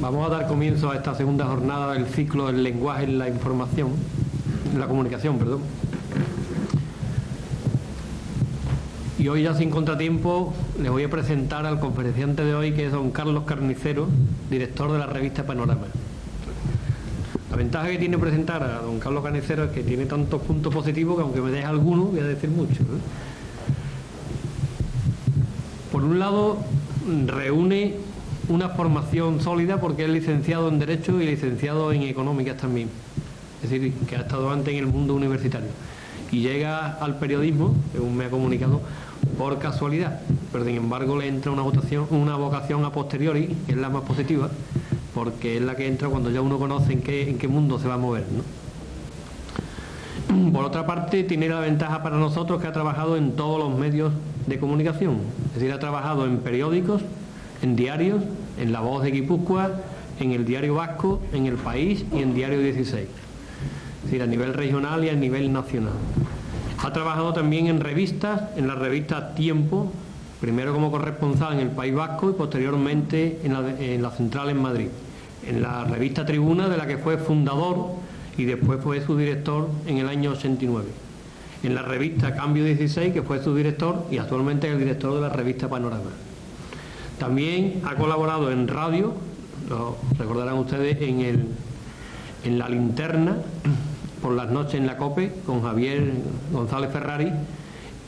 Vamos a dar comienzo a esta segunda jornada del ciclo del lenguaje en la información, en la comunicación, perdón. Y hoy, ya sin contratiempo, les voy a presentar al conferenciante de hoy, que es don Carlos Carnicero, director de la revista Panorama. La ventaja que tiene presentar a don Carlos Carnicero es que tiene tantos puntos positivos que, aunque me deje alguno, voy a decir mucho, ¿no? Por un lado, reúne una formación sólida porque es licenciado en Derecho y licenciado en Económicas también. Es decir, que ha estado antes en el mundo universitario. Y llega al periodismo, según me ha comunicado, por casualidad. Pero sin embargo le entra una vocación a posteriori, que es la más positiva, porque es la que entra cuando ya uno conoce en qué mundo se va a mover, ¿no? Por otra parte, tiene la ventaja para nosotros que ha trabajado en todos los medios de comunicación. Es decir, ha trabajado en periódicos, en diarios, en La Voz de Guipúzcoa, en el Diario Vasco, en El País y en Diario 16. Es decir, a nivel regional y a nivel nacional. Ha trabajado también en revistas, en la revista Tiempo, primero como corresponsal en el País Vasco y posteriormente en la central en Madrid. En la revista Tribuna, de la que fue fundador y después fue su director en el año 89. En la revista Cambio 16, que fue su director, y actualmente es el director de la revista Panorama. También ha colaborado en radio, lo recordarán ustedes, en La Linterna, por las noches en la COPE, con Javier González Ferrari,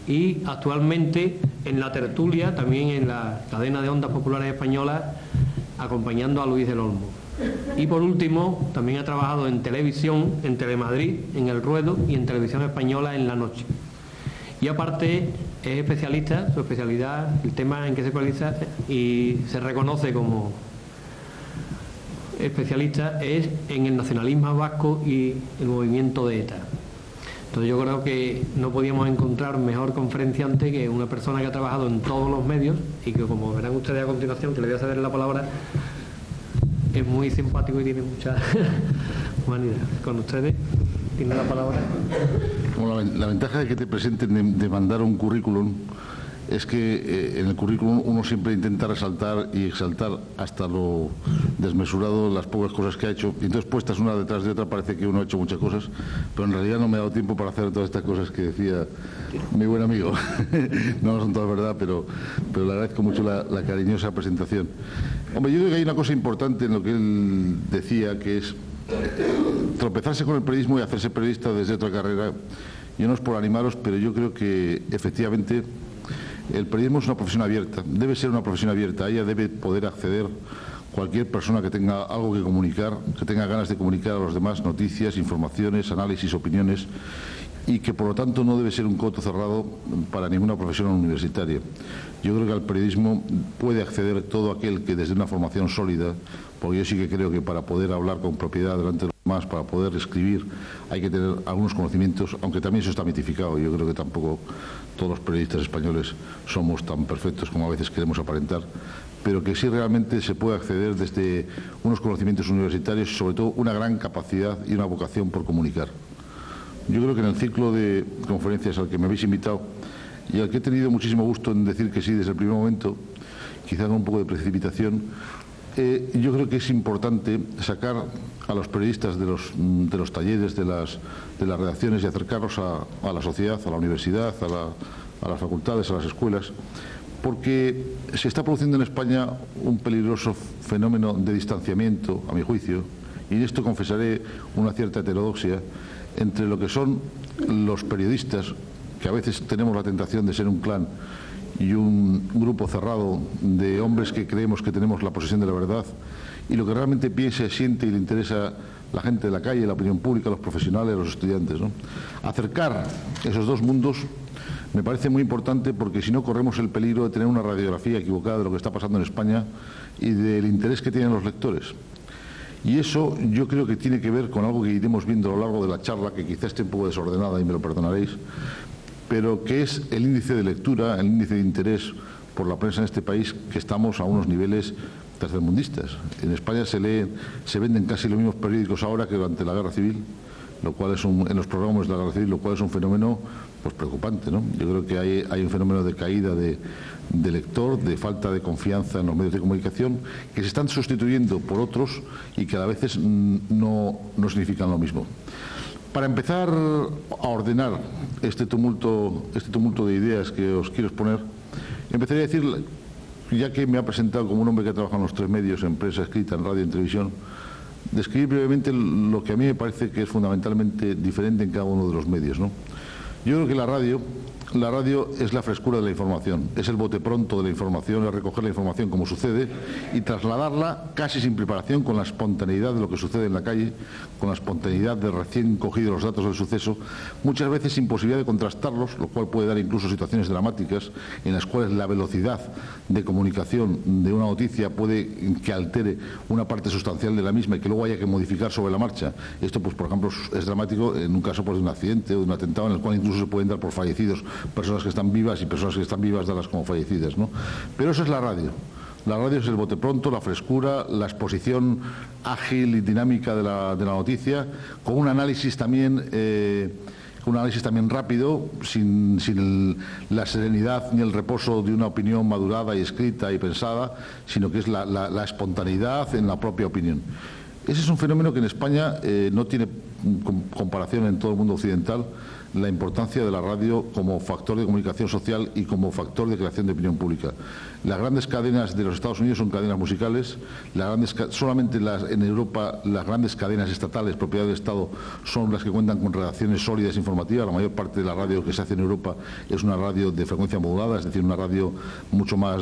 y actualmente en La Tertulia, también en la cadena de ondas populares españolas, acompañando a Luis del Olmo. Y por último, también ha trabajado en televisión, en Telemadrid, en El Ruedo, y en Televisión Española en La Noche. Y aparte es especialista, su especialidad, el tema en que se especializa y se reconoce como especialista, es en el nacionalismo vasco y el movimiento de ETA. Entonces yo creo que no podíamos encontrar mejor conferenciante que una persona que ha trabajado en todos los medios y que, como verán ustedes a continuación, que le voy a ceder la palabra, es muy simpático y tiene mucha humanidad. Con ustedes, tiene la palabra. Bueno, la ventaja de que te presenten de mandar un currículum es que en el currículum uno siempre intenta resaltar y exaltar hasta lo desmesurado las pocas cosas que ha hecho, y entonces puestas una detrás de otra parece que uno ha hecho muchas cosas, pero en realidad no me ha dado tiempo para hacer todas estas cosas que decía mi buen amigo. No son todas verdad, pero le agradezco mucho la cariñosa presentación. Hombre, yo creo que hay una cosa importante en lo que él decía, que es tropezarse con el periodismo y hacerse periodista desde otra carrera. Yo no es por animaros, pero yo creo que efectivamente el periodismo es una profesión abierta, debe ser una profesión abierta. A ella debe poder acceder cualquier persona que tenga algo que comunicar, que tenga ganas de comunicar a los demás noticias, informaciones, análisis, opiniones, y que por lo tanto no debe ser un coto cerrado para ninguna profesión universitaria. Yo creo que al periodismo puede acceder todo aquel que desde una formación sólida, porque yo sí que creo que para poder hablar con propiedad delante de los demás, para poder escribir, hay que tener algunos conocimientos, aunque también eso está mitificado. Yo creo que tampoco todos los periodistas españoles somos tan perfectos como a veces queremos aparentar, pero que sí realmente se puede acceder desde unos conocimientos universitarios y sobre todo una gran capacidad y una vocación por comunicar. Yo creo que en el ciclo de conferencias al que me habéis invitado y al que he tenido muchísimo gusto en decir que sí desde el primer momento, quizá con un poco de precipitación, yo creo que es importante sacar a los periodistas de los talleres, de las redacciones, y acercarlos a la sociedad, a la universidad, a las facultades, a las escuelas, porque se está produciendo en España un peligroso fenómeno de distanciamiento, a mi juicio, y en esto confesaré una cierta heterodoxia entre lo que son los periodistas, que a veces tenemos la tentación de ser un clan y un grupo cerrado de hombres que creemos que tenemos la posesión de la verdad, y lo que realmente piensa, siente y le interesa la gente de la calle, la opinión pública, los profesionales, los estudiantes, ¿no? Acercar esos dos mundos me parece muy importante, porque si no corremos el peligro de tener una radiografía equivocada de lo que está pasando en España y del interés que tienen los lectores. Y eso yo creo que tiene que ver con algo que iremos viendo a lo largo de la charla, que quizás esté un poco desordenada y me lo perdonaréis, pero que es el índice de lectura, el índice de interés por la prensa en este país, que estamos a unos niveles tercermundistas. En España se venden casi los mismos periódicos ahora que durante la Guerra Civil. lo cual es en los programas de la Guardia Civil, lo cual es un fenómeno pues preocupante, ¿no? Yo creo que hay un fenómeno de caída de lector, de falta de confianza en los medios de comunicación, que se están sustituyendo por otros y que a veces no significan lo mismo. Para empezar a ordenar este tumulto de ideas que os quiero exponer, empezaría a decir, ya que me ha presentado como un hombre que ha trabajado en los 3 medios, en prensa escrita, en radio y en televisión, describir brevemente lo que a mí me parece que es fundamentalmente diferente en cada uno de los medios, ¿no? Yo creo que la radio es la frescura de la información, es el bote pronto de la información, es recoger la información como sucede y trasladarla casi sin preparación, con la espontaneidad de lo que sucede en la calle, con la espontaneidad de recién cogidos los datos del suceso, muchas veces sin posibilidad de contrastarlos, lo cual puede dar incluso situaciones dramáticas en las cuales la velocidad de comunicación de una noticia puede que altere una parte sustancial de la misma y que luego haya que modificar sobre la marcha. Esto, pues, por ejemplo, es dramático en un caso, pues, de un accidente o de un atentado, en el cual incluso se pueden dar por fallecidos personas que están vivas y personas que están vivas darlas como fallecidas, ¿no? Pero eso es la radio. La radio es el bote pronto, la frescura, la exposición ágil y dinámica de la noticia, con un análisis también rápido, sin la serenidad ni el reposo de una opinión madurada y escrita y pensada, sino que es la espontaneidad en la propia opinión. Ese es un fenómeno que en España no tiene comparación en todo el mundo occidental, la importancia de la radio como factor de comunicación social y como factor de creación de opinión pública. Las grandes cadenas de los Estados Unidos son cadenas musicales, solamente en Europa las grandes cadenas estatales, propiedad del Estado, son las que cuentan con redacciones sólidas informativas. La mayor parte de la radio que se hace en Europa es una radio de frecuencia modulada, es decir, una radio mucho más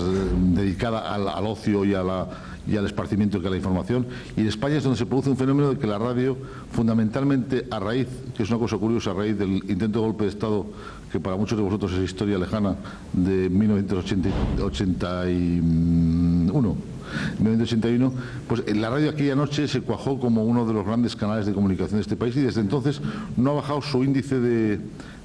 dedicada al ocio y al esparcimiento que a la información. Y en España es donde se produce un fenómeno de que la radio, fundamentalmente a raíz, que es una cosa curiosa, a raíz del intento de golpe de Estado, que para muchos de vosotros es historia lejana, de 1981, pues la radio aquella noche se cuajó como uno de los grandes canales de comunicación de este país y desde entonces no ha bajado su índice de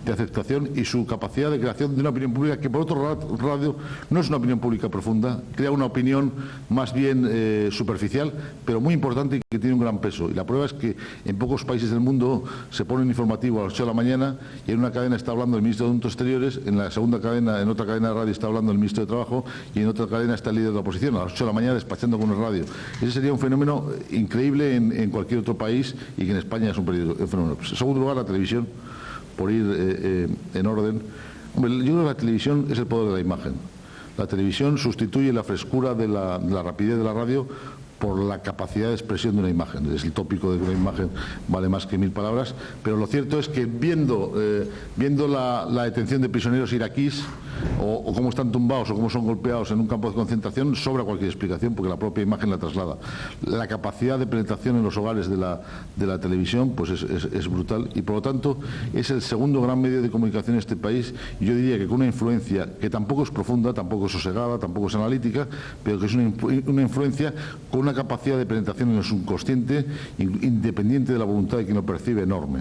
aceptación y su capacidad de creación de una opinión pública que, por otro lado, radio no es una opinión pública profunda, crea una opinión más bien superficial, pero muy importante y que tiene un gran peso. Y la prueba es que en pocos países del mundo se pone un informativo a las 8 de la mañana y en una cadena está hablando el ministro de Asuntos Exteriores, en la segunda cadena, en otra cadena de radio está hablando el ministro de Trabajo y en otra cadena está el líder de la oposición, a las 8 de la mañana despachando con el radio. Ese sería un fenómeno increíble en cualquier otro país y que en España es un fenómeno. En segundo lugar, la televisión, por ir en orden. Hombre, yo creo que la televisión es el poder de la imagen. La televisión sustituye la frescura de la rapidez de la radio por la capacidad de expresión de una imagen. Es el tópico de que una imagen vale más que 1000 palabras, pero lo cierto es que viendo la detención de prisioneros iraquíes o cómo están tumbados o cómo son golpeados en un campo de concentración, sobra cualquier explicación porque la propia imagen la traslada. La capacidad de penetración en los hogares de la televisión pues es brutal y por lo tanto es el segundo gran medio de comunicación en este país y yo diría que con una influencia que tampoco es profunda, tampoco es sosegada, tampoco es analítica, pero que es una influencia con una capacidad de penetración en el subconsciente independiente de la voluntad de quien lo percibe enorme.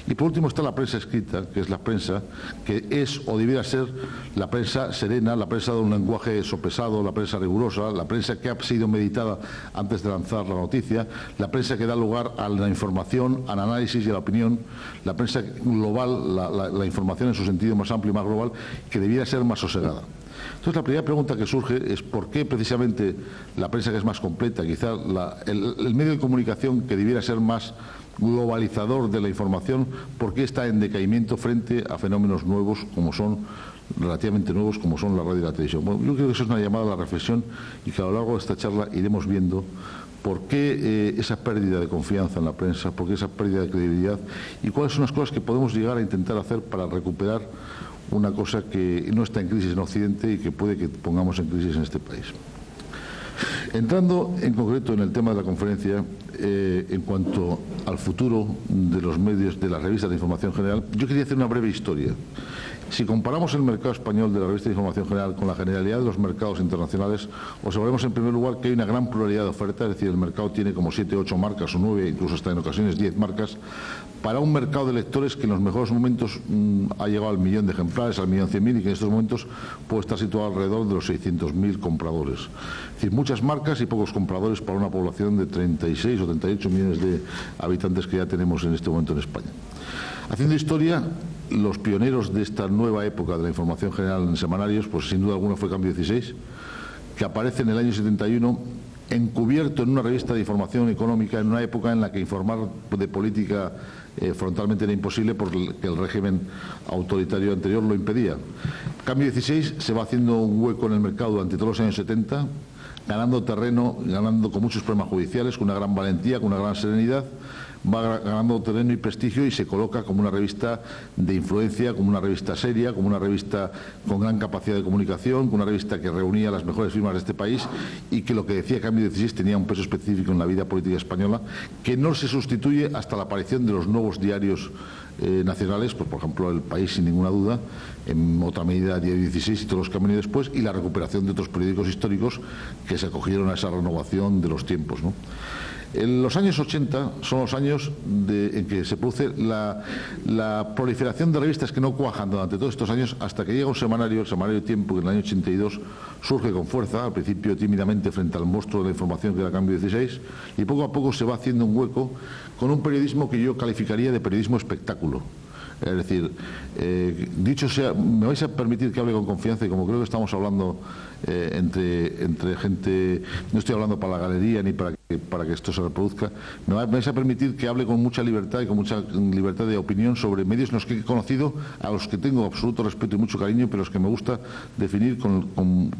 Y por último está la prensa escrita, que es la prensa que es o debiera ser la prensa serena, la prensa de un lenguaje sopesado, la prensa rigurosa, la prensa que ha sido meditada antes de lanzar la noticia, la prensa que da lugar a la información, al análisis y a la opinión, la prensa global, la información en su sentido más amplio y más global, que debiera ser más sosegada. Entonces la primera pregunta que surge es por qué precisamente la prensa que es más completa, quizá el medio de comunicación que debiera ser más globalizador de la información, por qué está en decaimiento frente a fenómenos nuevos relativamente nuevos como son la radio y la televisión. Bueno, yo creo que eso es una llamada a la reflexión y que a lo largo de esta charla iremos viendo por qué esa pérdida de confianza en la prensa, por qué esa pérdida de credibilidad y cuáles son las cosas que podemos llegar a intentar hacer para recuperar una cosa que no está en crisis en Occidente y que puede que pongamos en crisis en este país. Entrando en concreto en el tema de la conferencia, en cuanto al futuro de los medios, de las revistas de información general, yo quería hacer una breve historia. Si comparamos el mercado español de la revista de información general con la generalidad de los mercados internacionales, observaremos en primer lugar que hay una gran pluralidad de oferta, es decir, el mercado tiene como 7, 8 marcas o 9, incluso hasta en ocasiones 10 marcas, para un mercado de lectores que en los mejores momentos ha llegado al 1.000.000 de ejemplares, al 1.100.000, y que en estos momentos puede estar situado alrededor de los 600.000 compradores. Es decir, muchas marcas y pocos compradores para una población de 36 o 38 millones de habitantes que ya tenemos en este momento en España. Haciendo historia, los pioneros de esta nueva época de la información general en semanarios, pues sin duda alguna fue Cambio 16, que aparece en el año 71 encubierto en una revista de información económica en una época en la que informar de política frontalmente era imposible porque el régimen autoritario anterior lo impedía. Cambio 16 se va haciendo un hueco en el mercado durante todos los años 70, ganando terreno, ganando con muchos problemas judiciales, con una gran valentía, con una gran serenidad, va ganando terreno y prestigio y se coloca como una revista de influencia, como una revista seria, como una revista con gran capacidad de comunicación, como una revista que reunía las mejores firmas de este país y que lo que decía Cambio 16 tenía un peso específico en la vida política española, que no se sustituye hasta la aparición de los nuevos diarios nacionales, pues por ejemplo El País sin ninguna duda, en otra medida Diario 16 y todos los que han venido después, y la recuperación de otros periódicos históricos que se acogieron a esa renovación de los tiempos, ¿no? En los años 80 son los años en que se produce la proliferación de revistas que no cuajan durante todos estos años hasta que llega un semanario, el semanario Tiempo, que en el año 82 surge con fuerza, al principio tímidamente frente al monstruo de la información que era Cambio 16, y poco a poco se va haciendo un hueco con un periodismo que yo calificaría de periodismo espectáculo. Es decir, dicho sea, me vais a permitir que hable con confianza y como creo que estamos hablando entre gente, no estoy hablando para la galería ni para que esto se reproduzca, me vais a permitir que hable con mucha libertad y con mucha libertad de opinión sobre medios en los que he conocido, a los que tengo absoluto respeto y mucho cariño, pero los que me gusta definir con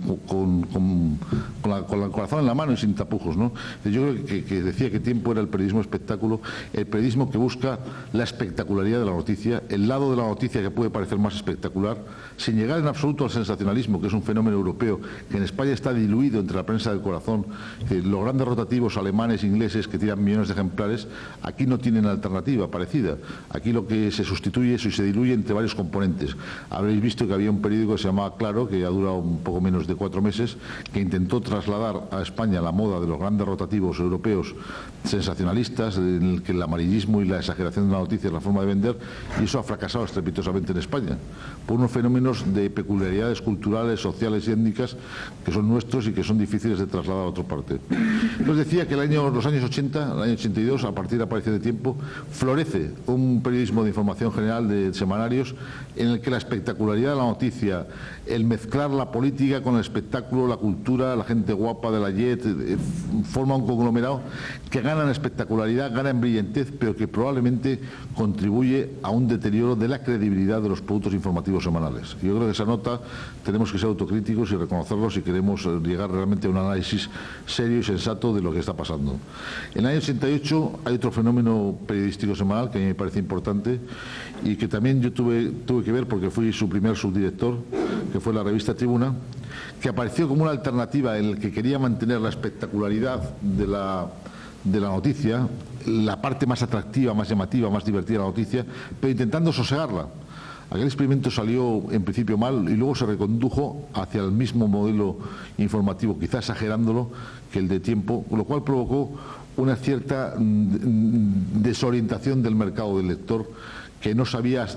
el corazón en la mano y sin tapujos, ¿no? Yo creo que decía que Tiempo era el periodismo espectáculo, el periodismo que busca la espectacularidad de la noticia, el lado de la noticia que puede parecer más espectacular, sin llegar en absoluto al sensacionalismo, que es un fenómeno europeo que en España está diluido entre la prensa del corazón. Los grandes rotativos alemanes, ingleses, que tiran millones de ejemplares, aquí no tienen alternativa parecida. Aquí lo que se sustituye eso y se diluye entre varios componentes. Habréis visto que había un periódico que se llamaba Claro, que ha durado un poco menos de 4 meses, que intentó trasladar a España la moda de los grandes rotativos europeos sensacionalistas, en el que el amarillismo y la exageración de la noticia es la forma de vender, y eso ha fracasado estrepitosamente en España, por unos fenómenos de peculiaridades culturales, sociales y étnicas que son nuestros y que son difíciles de trasladar a otra parte. Os decía que los años 80, el año 82, a partir de la aparición de Tiempo, florece un periodismo de información general de semanarios en el que la espectacularidad de la noticia, el mezclar la política con el espectáculo, la cultura, la gente guapa de la JET, forma un conglomerado que gana en espectacularidad, gana en brillantez, pero que probablemente contribuye a un deterioro de la credibilidad de los productos informativos semanales. Yo creo que esa nota tenemos que ser autocríticos y reconocerlo si queremos llegar realmente a un análisis serio y sensato de lo que está pasando. En el año 88 hay otro fenómeno periodístico semanal que a mí me parece importante y que también yo tuve que ver porque fui su primer subdirector, que fue la revista Tribuna, que apareció como una alternativa en la que quería mantener la espectacularidad de la noticia, la parte más atractiva, más llamativa, más divertida de la noticia, pero intentando sosegarla. Aquel experimento salió en principio mal y luego se recondujo hacia el mismo modelo informativo, quizás exagerándolo, que el de Tiempo, lo cual provocó una cierta desorientación del mercado del lector, que no sabía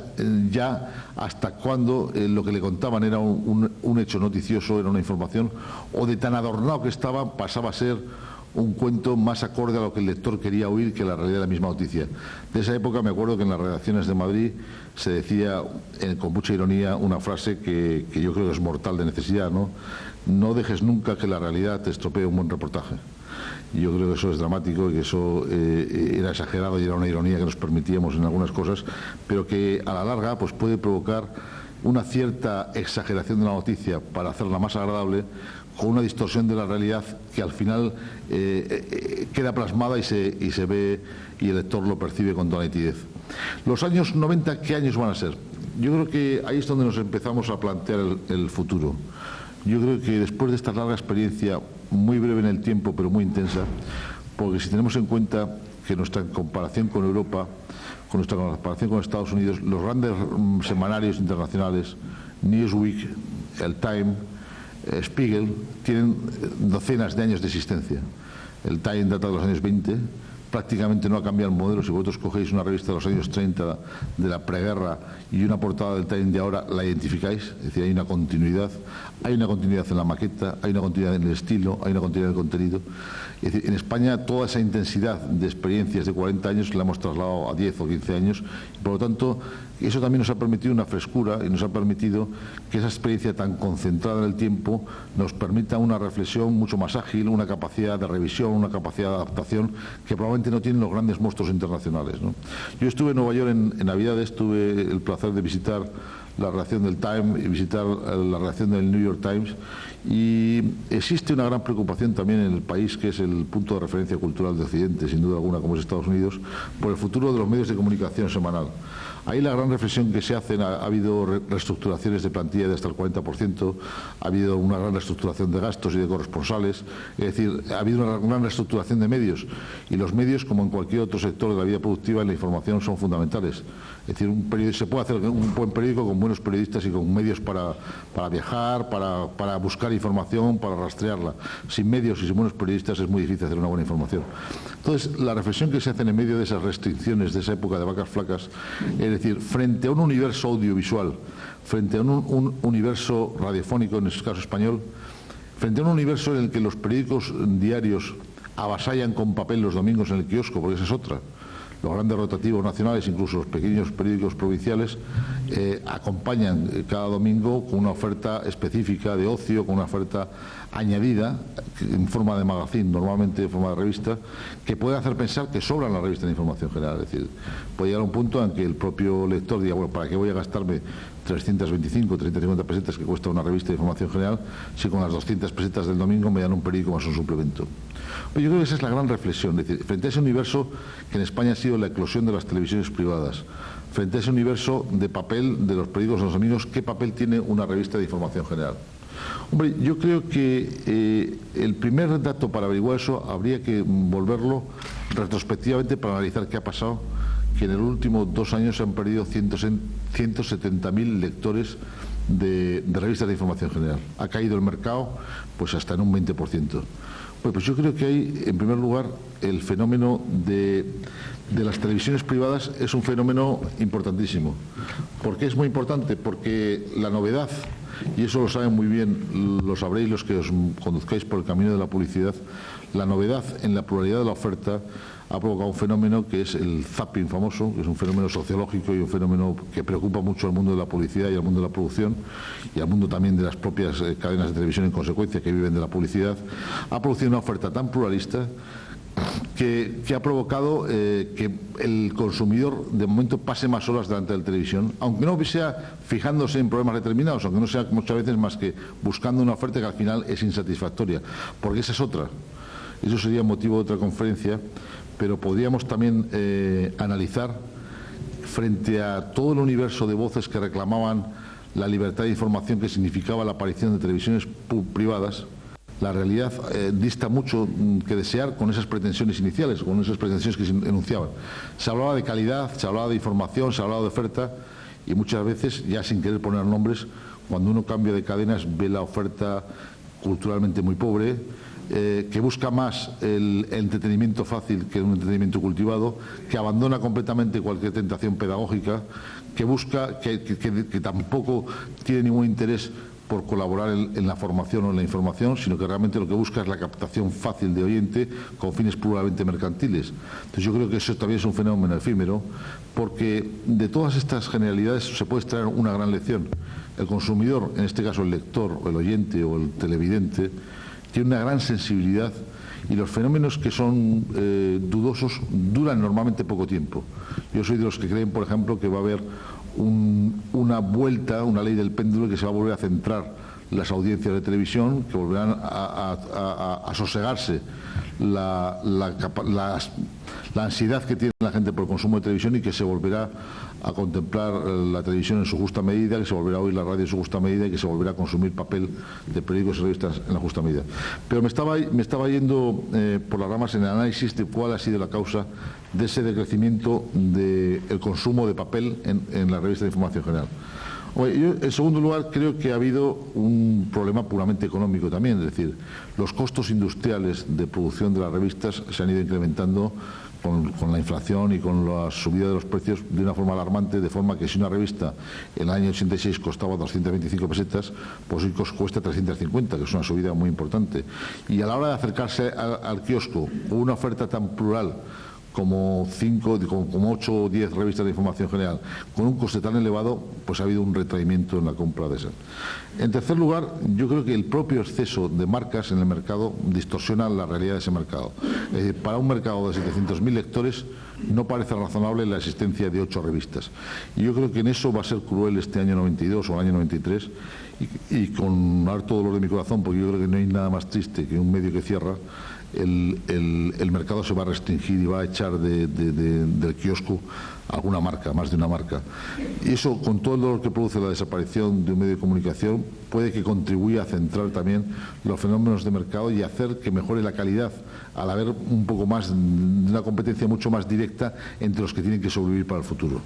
ya hasta cuándo lo que le contaban era un hecho noticioso, era una información, o de tan adornado que estaba pasaba a ser un cuento más acorde a lo que el lector quería oír que la realidad de la misma noticia. De esa época me acuerdo que en las redacciones de Madrid se decía con mucha ironía una frase que yo creo que es mortal de necesidad, ¿no? No dejes nunca que la realidad te estropee un buen reportaje. Yo creo que eso es dramático y que eso era exagerado y era una ironía que nos permitíamos en algunas cosas, pero que a la larga pues puede provocar una cierta exageración de la noticia para hacerla más agradable, con una distorsión de la realidad que al final queda plasmada y se ve y el lector lo percibe con toda nitidez. Los años 90, ¿qué años van a ser? Yo creo que ahí es donde nos empezamos a plantear el futuro. Yo creo que después de esta larga experiencia, muy breve en el tiempo pero muy intensa, porque si tenemos en cuenta que nuestra comparación con Europa, con nuestra comparación con Estados Unidos, los grandes semanarios internacionales, Newsweek, el Time, Spiegel, tienen docenas de años de existencia. El Time data de los años 20, prácticamente no ha cambiado el modelo. Si vosotros cogéis una revista de los años 30 de la preguerra y una portada del Time de ahora, la identificáis, es decir, hay una continuidad en la maqueta, hay una continuidad en el estilo, hay una continuidad en el contenido. Es decir, en España toda esa intensidad de experiencias de 40 años la hemos trasladado a 10 o 15 años y por lo tanto eso también nos ha permitido una frescura y nos ha permitido que esa experiencia tan concentrada en el tiempo nos permita una reflexión mucho más ágil, una capacidad de revisión, una capacidad de adaptación que probablemente no tienen los grandes monstruos internacionales, ¿no? Yo estuve en Nueva York en Navidades, tuve el placer de visitar la redacción del Time y visitar la redacción del New York Times, y existe una gran preocupación también en el país, que es el punto de referencia cultural de Occidente, sin duda alguna, como es Estados Unidos, por el futuro de los medios de comunicación semanal. Ahí la gran reflexión que se hace, ha habido reestructuraciones de plantilla de hasta el 40%, ha habido una gran reestructuración de gastos y de corresponsales, es decir, ha habido una gran reestructuración de medios, y los medios, como en cualquier otro sector de la vida productiva, en la información son fundamentales. Es decir, se puede hacer un buen periódico con buenos periodistas y con medios para viajar, para buscar información, para rastrearla. Sin medios y sin buenos periodistas es muy difícil hacer una buena información. Entonces, la reflexión que se hace en medio de esas restricciones, de esa época de vacas flacas, es decir, frente a un universo audiovisual, frente a un universo radiofónico, en este caso español, frente a un universo en el que los periódicos diarios avasallan con papel los domingos en el kiosco, porque esa es otra. Los grandes rotativos nacionales, incluso los pequeños periódicos provinciales, acompañan cada domingo con una oferta específica de ocio, con una oferta añadida en forma de magazine, normalmente en forma de revista, que puede hacer pensar que sobran las revistas de información general. Es decir, puede llegar a un punto en que el propio lector diga, bueno, ¿para qué voy a gastarme 325, 350 pesetas que cuesta una revista de información general si con las 200 pesetas del domingo me dan un periódico más un suplemento? Pero yo creo que esa es la gran reflexión, es decir, frente a ese universo que en España ha sido la eclosión de las televisiones privadas, frente a ese universo de papel de los periódicos de los amigos, ¿qué papel tiene una revista de información general? Hombre, yo creo que el primer dato para averiguar eso habría que volverlo retrospectivamente para analizar qué ha pasado, que en los últimos 2 años se han perdido 170.000 lectores de revistas de información general. Ha caído el mercado pues hasta en un 20%. Bueno, pues yo creo que hay, en primer lugar, el fenómeno de las televisiones privadas es un fenómeno importantísimo. ¿Por qué es muy importante? Porque la novedad, y eso lo saben muy bien, lo sabréis los que os conduzcáis por el camino de la publicidad, la novedad en la pluralidad de la oferta ha provocado un fenómeno que es el zapping famoso, que es un fenómeno sociológico y un fenómeno que preocupa mucho al mundo de la publicidad y al mundo de la producción y al mundo también de las propias cadenas de televisión en consecuencia que viven de la publicidad. Ha producido una oferta tan pluralista que ha provocado que el consumidor de momento pase más horas delante de la televisión, aunque no sea fijándose en problemas determinados, aunque no sea muchas veces más que buscando una oferta que al final es insatisfactoria, porque esa es otra. Eso sería motivo de otra conferencia, pero podríamos también analizar, frente a todo el universo de voces que reclamaban la libertad de información que significaba la aparición de televisiones privadas, la realidad dista mucho que desear con esas pretensiones iniciales, con esas pretensiones que se enunciaban. Se hablaba de calidad, se hablaba de información, se hablaba de oferta, y muchas veces, ya sin querer poner nombres, cuando uno cambia de cadenas ve la oferta culturalmente muy pobre, que busca más el entretenimiento fácil que un entretenimiento cultivado, que abandona completamente cualquier tentación pedagógica, que busca, que tampoco tiene ningún interés por colaborar en la formación o en la información, sino que realmente lo que busca es la captación fácil de oyente con fines puramente mercantiles. Entonces yo creo que eso también es un fenómeno efímero, porque de todas estas generalidades se puede extraer una gran lección. El consumidor, en este caso el lector, o el oyente o el televidente, tiene una gran sensibilidad y los fenómenos que son dudosos duran normalmente poco tiempo. Yo soy de los que creen, por ejemplo, que va a haber una vuelta, una ley del péndulo que se va a volver a centrar las audiencias de televisión, que volverán a sosegarse la la ansiedad que tiene la gente por el consumo de televisión y que se volverá a contemplar la televisión en su justa medida, que se volverá a oír la radio en su justa medida y que se volverá a consumir papel de periódicos y revistas en la justa medida. Pero me estaba yendo por las ramas en el análisis de cuál ha sido la causa de ese decrecimiento del consumo de papel en la revista de información general. Yo, en segundo lugar, creo que ha habido un problema puramente económico también, es decir, los costos industriales de producción de las revistas se han ido incrementando con la inflación y con la subida de los precios de una forma alarmante, de forma que si una revista en el año 86 costaba 225 pesetas, pues hoy cuesta 350, que es una subida muy importante. Y a la hora de acercarse al kiosco con una oferta tan plural como 8 o 10 revistas de información general, con un coste tan elevado, pues ha habido un retraimiento en la compra de esas. En tercer lugar, yo creo que el propio exceso de marcas en el mercado distorsiona la realidad de ese mercado. Es decir, para un mercado de 700.000 lectores no parece razonable la existencia de 8 revistas. Y yo creo que en eso va a ser cruel este año 92 o el año 93, y con harto dolor de mi corazón, porque yo creo que no hay nada más triste que un medio que cierra. El mercado se va a restringir y va a echar del kiosco alguna marca, más de una marca. Y eso, con todo el dolor que produce la desaparición de un medio de comunicación, puede que contribuya a centrar también los fenómenos de mercado y hacer que mejore la calidad, al haber un poco más de una competencia mucho más directa entre los que tienen que sobrevivir para el futuro.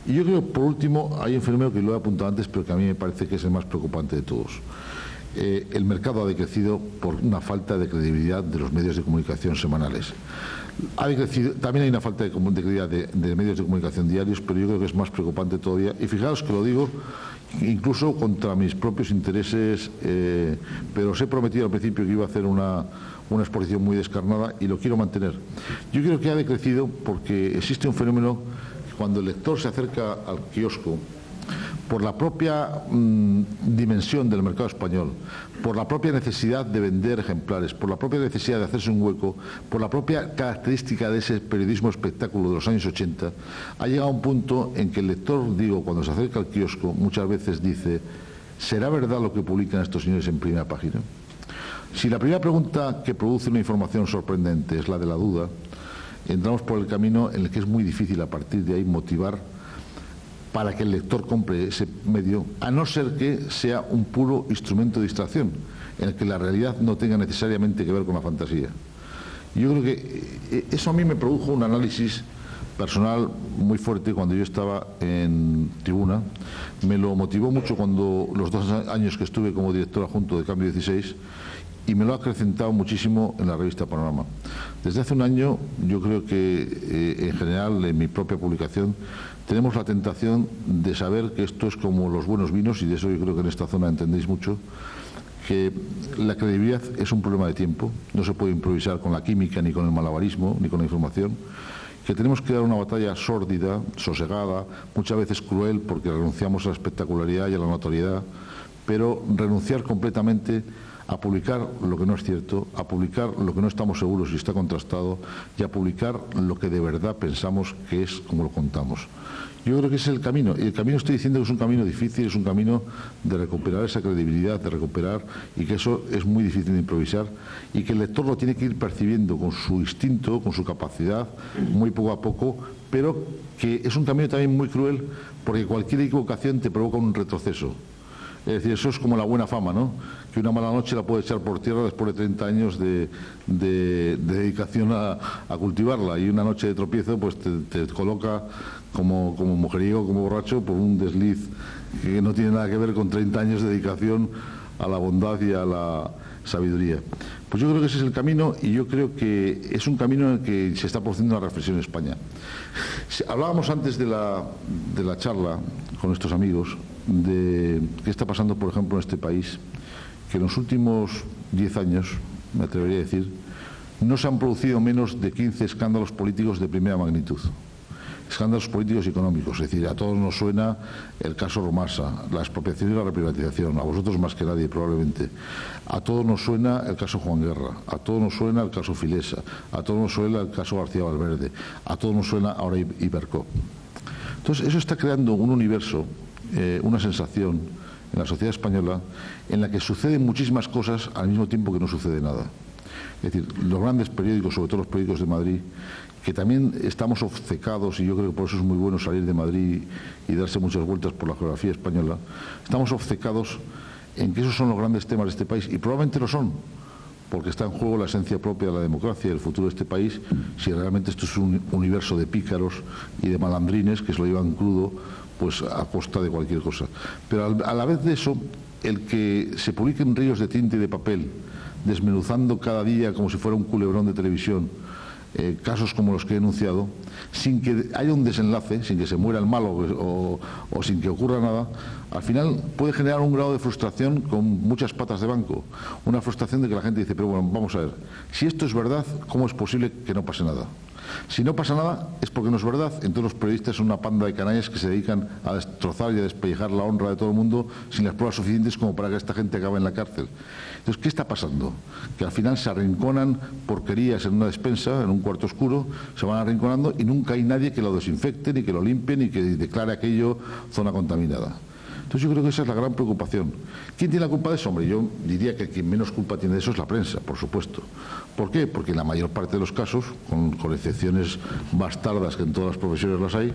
Y yo creo, por último, hay un fenómeno que lo he apuntado antes, pero que a mí me parece que es el más preocupante de todos. El mercado ha decrecido por una falta de credibilidad de los medios de comunicación semanales. Ha decrecido, también hay una falta de credibilidad de medios de comunicación diarios, pero yo creo que es más preocupante todavía. Y fijaos que lo digo incluso contra mis propios intereses, pero os he prometido al principio que iba a hacer una exposición muy descarnada y lo quiero mantener. Yo creo que ha decrecido porque existe un fenómeno que cuando el lector se acerca al kiosco, por la propia dimensión del mercado español, por la propia necesidad de vender ejemplares, por la propia necesidad de hacerse un hueco, por la propia característica de ese periodismo espectáculo de los años 80, ha llegado a un punto en que el lector, cuando se acerca al kiosco, muchas veces dice: ¿será verdad lo que publican estos señores en primera página? Si la primera pregunta que produce una información sorprendente es la de la duda, entramos por el camino en el que es muy difícil a partir de ahí motivar para que el lector compre ese medio, a no ser que sea un puro instrumento de distracción, en el que la realidad no tenga necesariamente que ver con la fantasía. Yo creo que eso a mí me produjo un análisis personal muy fuerte cuando yo estaba en Tribuna. Me lo motivó mucho cuando los 2 años que estuve como director adjunto de Cambio 16, y me lo ha acrecentado muchísimo en la revista Panorama. Desde hace un año, yo creo que en general en mi propia publicación tenemos la tentación de saber que esto es como los buenos vinos, y de eso yo creo que en esta zona entendéis mucho, que la credibilidad es un problema de tiempo, no se puede improvisar con la química, ni con el malabarismo, ni con la información, que tenemos que dar una batalla sórdida, sosegada, muchas veces cruel, porque renunciamos a la espectacularidad y a la notoriedad, pero renunciar completamente a publicar lo que no es cierto, a publicar lo que no estamos seguros si está contrastado, y a publicar lo que de verdad pensamos que es como lo contamos. Yo creo que ese es el camino, y el camino estoy diciendo que es un camino difícil, es un camino de recuperar esa credibilidad, de recuperar, y que eso es muy difícil de improvisar, y que el lector lo tiene que ir percibiendo con su instinto, con su capacidad, muy poco a poco, pero que es un camino también muy cruel, porque cualquier equivocación te provoca un retroceso. Es decir, eso es como la buena fama, ¿no? Que una mala noche la puede echar por tierra después de 30 años de dedicación a cultivarla, y una noche de tropiezo pues te coloca como mujeriego, como borracho, por un desliz que no tiene nada que ver con 30 años de dedicación a la bondad y a la sabiduría. Pues yo creo que ese es el camino, y yo creo que es un camino en el que se está produciendo una reflexión en España. Hablábamos antes de la charla con estos amigos de qué está pasando, por ejemplo, en este país, que en los últimos 10 años, me atrevería a decir, no se han producido menos de 15 escándalos políticos de primera magnitud. Escándalos políticos y económicos, es decir, a todos nos suena el caso Romasa, la expropiación y la reprivatización, a vosotros más que nadie probablemente. A todos nos suena el caso Juan Guerra, a todos nos suena el caso Filesa, a todos nos suena el caso García Valverde, a todos nos suena ahora Hipercop. Entonces, eso está creando un universo, una sensación en la sociedad española en la que suceden muchísimas cosas al mismo tiempo que no sucede nada. Es decir, los grandes periódicos, sobre todo los periódicos de Madrid, que también estamos obcecados, y yo creo que por eso es muy bueno salir de Madrid y darse muchas vueltas por la geografía española, estamos obcecados en que esos son los grandes temas de este país, y probablemente lo son, porque está en juego la esencia propia de la democracia y el futuro de este país, si realmente esto es un universo de pícaros y de malandrines que se lo llevan crudo pues a costa de cualquier cosa. Pero a la vez de eso, el que se publiquen ríos de tinta y de papel, desmenuzando cada día como si fuera un culebrón de televisión, casos como los que he denunciado, sin que haya un desenlace, sin que se muera el malo o sin que ocurra nada, al final puede generar un grado de frustración con muchas patas de banco. Una frustración de que la gente dice, pero bueno, vamos a ver, si esto es verdad, ¿cómo es posible que no pase nada? Si no pasa nada es porque no es verdad. Entonces los periodistas son una panda de canallas que se dedican a destrozar y a despellejar la honra de todo el mundo sin las pruebas suficientes como para que esta gente acabe en la cárcel. Entonces, ¿qué está pasando? Que al final se arrinconan porquerías en una despensa, en un cuarto oscuro, se van arrinconando y nunca hay nadie que lo desinfecte, ni que lo limpie, ni que declare aquello zona contaminada. Entonces yo creo que esa es la gran preocupación. ¿Quién tiene la culpa de eso? Hombre, yo diría que quien menos culpa tiene de eso es la prensa, por supuesto. ¿Por qué? Porque en la mayor parte de los casos, con excepciones bastardas que en todas las profesiones las hay,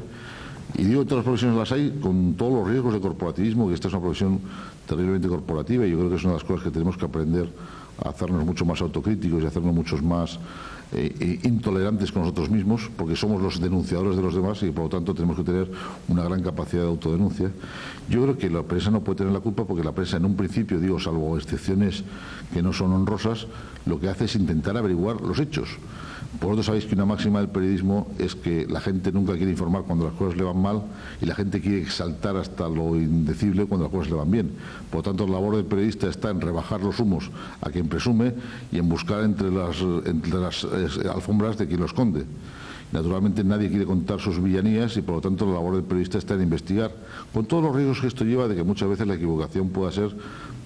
y digo en todas las profesiones las hay con todos los riesgos de corporativismo, que esta es una profesión terriblemente corporativa, y yo creo que es una de las cosas que tenemos que aprender a hacernos mucho más autocríticos y hacernos muchos más intolerantes con nosotros mismos, porque somos los denunciadores de los demás y por lo tanto tenemos que tener una gran capacidad de autodenuncia. Yo creo que la prensa no puede tener la culpa, porque la prensa en un principio, digo, salvo excepciones que no son honrosas, lo que hace es intentar averiguar los hechos. Vosotros sabéis que una máxima del periodismo es que la gente nunca quiere informar cuando las cosas le van mal, y la gente quiere exaltar hasta lo indecible cuando las cosas le van bien. Por lo tanto, la labor del periodista está en rebajar los humos a quien presume y en buscar entre las alfombras de quien lo esconde. Naturalmente nadie quiere contar sus villanías, y por lo tanto la labor del periodista está en investigar, con todos los riesgos que esto lleva de que muchas veces la equivocación pueda ser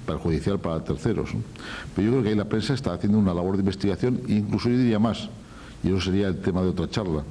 perjudicial para terceros, ¿no? Pero yo creo que ahí la prensa está haciendo una labor de investigación, e incluso yo diría más, y eso sería el tema de otra charla.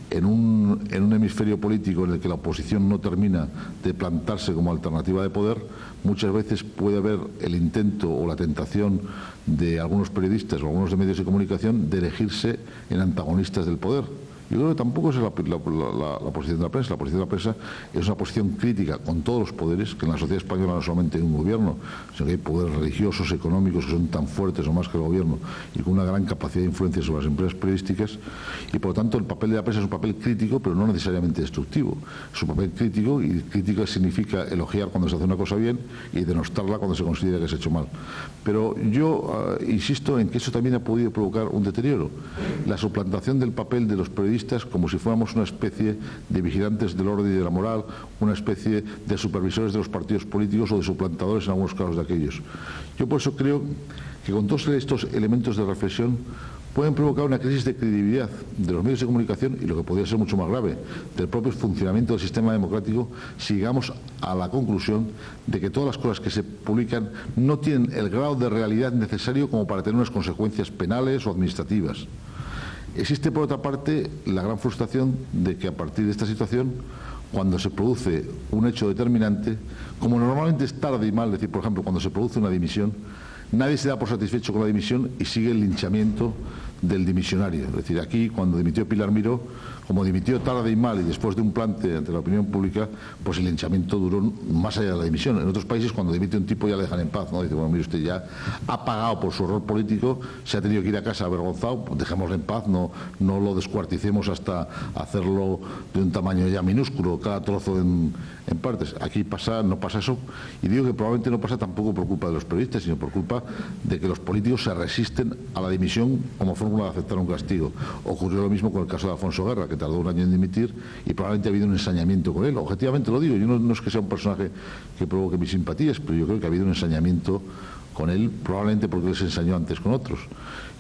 En un hemisferio político en el que la oposición no termina de plantarse como alternativa de poder, muchas veces puede haber el intento o la tentación de algunos periodistas o algunos de medios de comunicación de elegirse en antagonistas del poder. Yo creo que tampoco es la posición de la prensa. La posición de la prensa es una posición crítica con todos los poderes, que en la sociedad española no solamente hay un gobierno, sino que hay poderes religiosos, económicos, que son tan fuertes o más que el gobierno, y con una gran capacidad de influencia sobre las empresas periodísticas, y por lo tanto el papel de la prensa es un papel crítico, pero no necesariamente destructivo. Es un papel crítico, y crítica significa elogiar cuando se hace una cosa bien y denostarla cuando se considera que se ha hecho mal. Pero yo insisto en que eso también ha podido provocar un deterioro. La suplantación del papel de los periodistas como si fuéramos una especie de vigilantes del orden y de la moral, una especie de supervisores de los partidos políticos o de suplantadores en algunos casos de aquellos. Yo por eso creo que con todos estos elementos de reflexión pueden provocar una crisis de credibilidad de los medios de comunicación, y lo que podría ser mucho más grave, del propio funcionamiento del sistema democrático, si llegamos a la conclusión de que todas las cosas que se publican no tienen el grado de realidad necesario como para tener unas consecuencias penales o administrativas. Existe, por otra parte, la gran frustración de que a partir de esta situación, cuando se produce un hecho determinante, como normalmente es tarde y mal, es decir, por ejemplo, cuando se produce una dimisión, nadie se da por satisfecho con la dimisión y sigue el linchamiento del dimisionario. Es decir, aquí, cuando dimitió Pilar Miró, como dimitió tarde y mal y después de un plante ante la opinión pública, pues el linchamiento duró más allá de la dimisión. En otros países, cuando dimite un tipo, ya le dejan en paz, ¿no? Dice, bueno, mire, usted ya ha pagado por su error político, se ha tenido que ir a casa avergonzado, pues dejémosle en paz, no lo descuarticemos hasta hacerlo de un tamaño ya minúsculo, cada trozo en partes. Aquí no pasa eso, y digo que probablemente no pasa tampoco por culpa de los periodistas, sino por culpa de que los políticos se resisten a la dimisión como fórmula de aceptar un castigo. Ocurrió lo mismo con el caso de Alfonso Guerra, que tardó un año en dimitir, y probablemente ha habido un ensañamiento con él. Objetivamente lo digo, yo no es que sea un personaje que provoque mis simpatías, pero yo creo que ha habido un ensañamiento con él, probablemente porque él se ensañó antes con otros.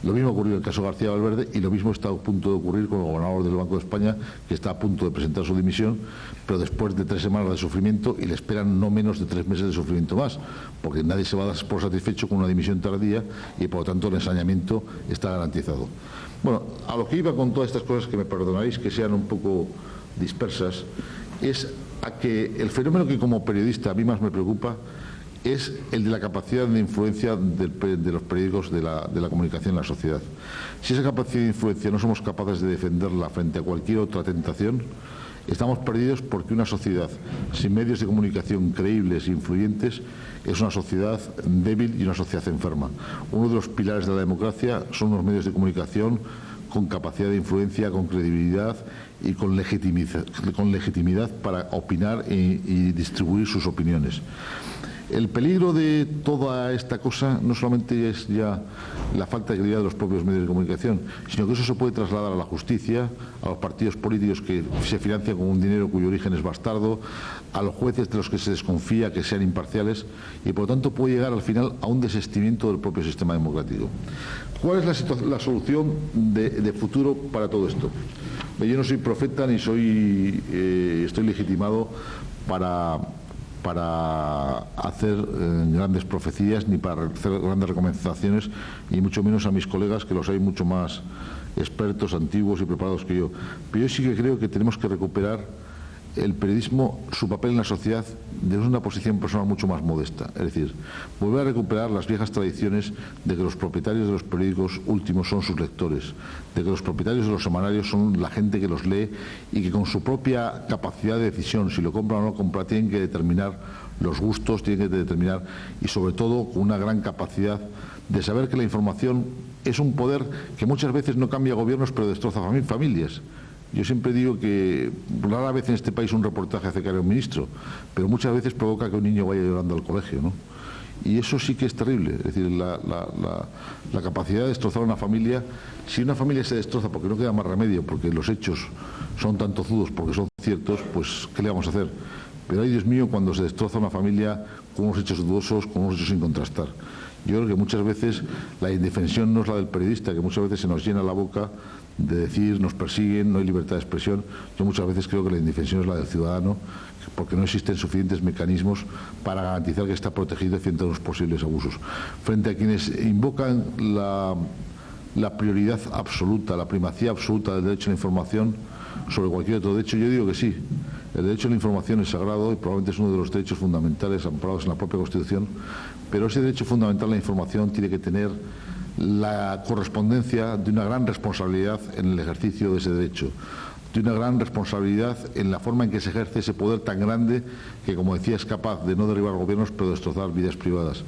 Lo mismo ocurrió en el caso García Valverde, y lo mismo está a punto de ocurrir con el gobernador del Banco de España, que está a punto de presentar su dimisión, pero después de 3 semanas de sufrimiento, y le esperan no menos de 3 meses de sufrimiento más, porque nadie se va a dar por satisfecho con una dimisión tardía, y por lo tanto el ensañamiento está garantizado. Bueno, a lo que iba con todas estas cosas, que me perdonaréis que sean un poco dispersas, es a que el fenómeno que como periodista a mí más me preocupa es el de la capacidad de influencia de los periódicos de la comunicación en la sociedad. Si esa capacidad de influencia no somos capaces de defenderla frente a cualquier otra tentación, estamos perdidos, porque una sociedad sin medios de comunicación creíbles e influyentes es una sociedad débil y una sociedad enferma. Uno de los pilares de la democracia son los medios de comunicación con capacidad de influencia, con credibilidad y con legitimidad para opinar y distribuir sus opiniones. El peligro de toda esta cosa no solamente es ya la falta de credibilidad de los propios medios de comunicación, sino que eso se puede trasladar a la justicia, a los partidos políticos que se financian con un dinero cuyo origen es bastardo, a los jueces de los que se desconfía que sean imparciales, y por lo tanto puede llegar al final a un desistimiento del propio sistema democrático. ¿Cuál es la solución de futuro para todo esto? Yo no soy profeta ni estoy legitimado para hacer grandes profecías ni para hacer grandes recomendaciones, y mucho menos a mis colegas, que los hay mucho más expertos, antiguos y preparados que yo. Pero yo sí que creo que tenemos que recuperar el periodismo, su papel en la sociedad, desde una posición personal mucho más modesta. Es decir, volver a recuperar las viejas tradiciones de que los propietarios de los periódicos últimos son sus lectores, de que los propietarios de los semanarios son la gente que los lee y que con su propia capacidad de decisión, si lo compra o no lo compra, tienen que determinar los gustos, tienen que determinar, y sobre todo con una gran capacidad de saber que la información es un poder que muchas veces no cambia gobiernos, pero destroza familias. Yo siempre digo que rara vez en este país un reportaje hace caer a un ministro, pero muchas veces provoca que un niño vaya llorando al colegio, ¿no? Y eso sí que es terrible. Es decir, la capacidad de destrozar una familia. Si una familia se destroza porque no queda más remedio, porque los hechos son tan tozudos, porque son ciertos, pues ¿qué le vamos a hacer? Pero ay, Dios mío, cuando se destroza una familia con unos hechos dudosos, con unos hechos sin contrastar. Yo creo que muchas veces la indefensión no es la del periodista, que muchas veces se nos llena la boca de decir nos persiguen, no hay libertad de expresión. Yo muchas veces creo que la indefensión es la del ciudadano, porque no existen suficientes mecanismos para garantizar que está protegido frente a los posibles abusos. Frente a quienes invocan la prioridad absoluta, la primacía absoluta del derecho a la información sobre cualquier otro derecho, yo digo que sí. El derecho a la información es sagrado y probablemente es uno de los derechos fundamentales amparados en la propia Constitución, pero ese derecho fundamental a la información tiene que tener la correspondencia de una gran responsabilidad en el ejercicio de ese derecho, de una gran responsabilidad en la forma en que se ejerce ese poder tan grande que, como decía, es capaz de no derribar gobiernos pero de destrozar vidas privadas.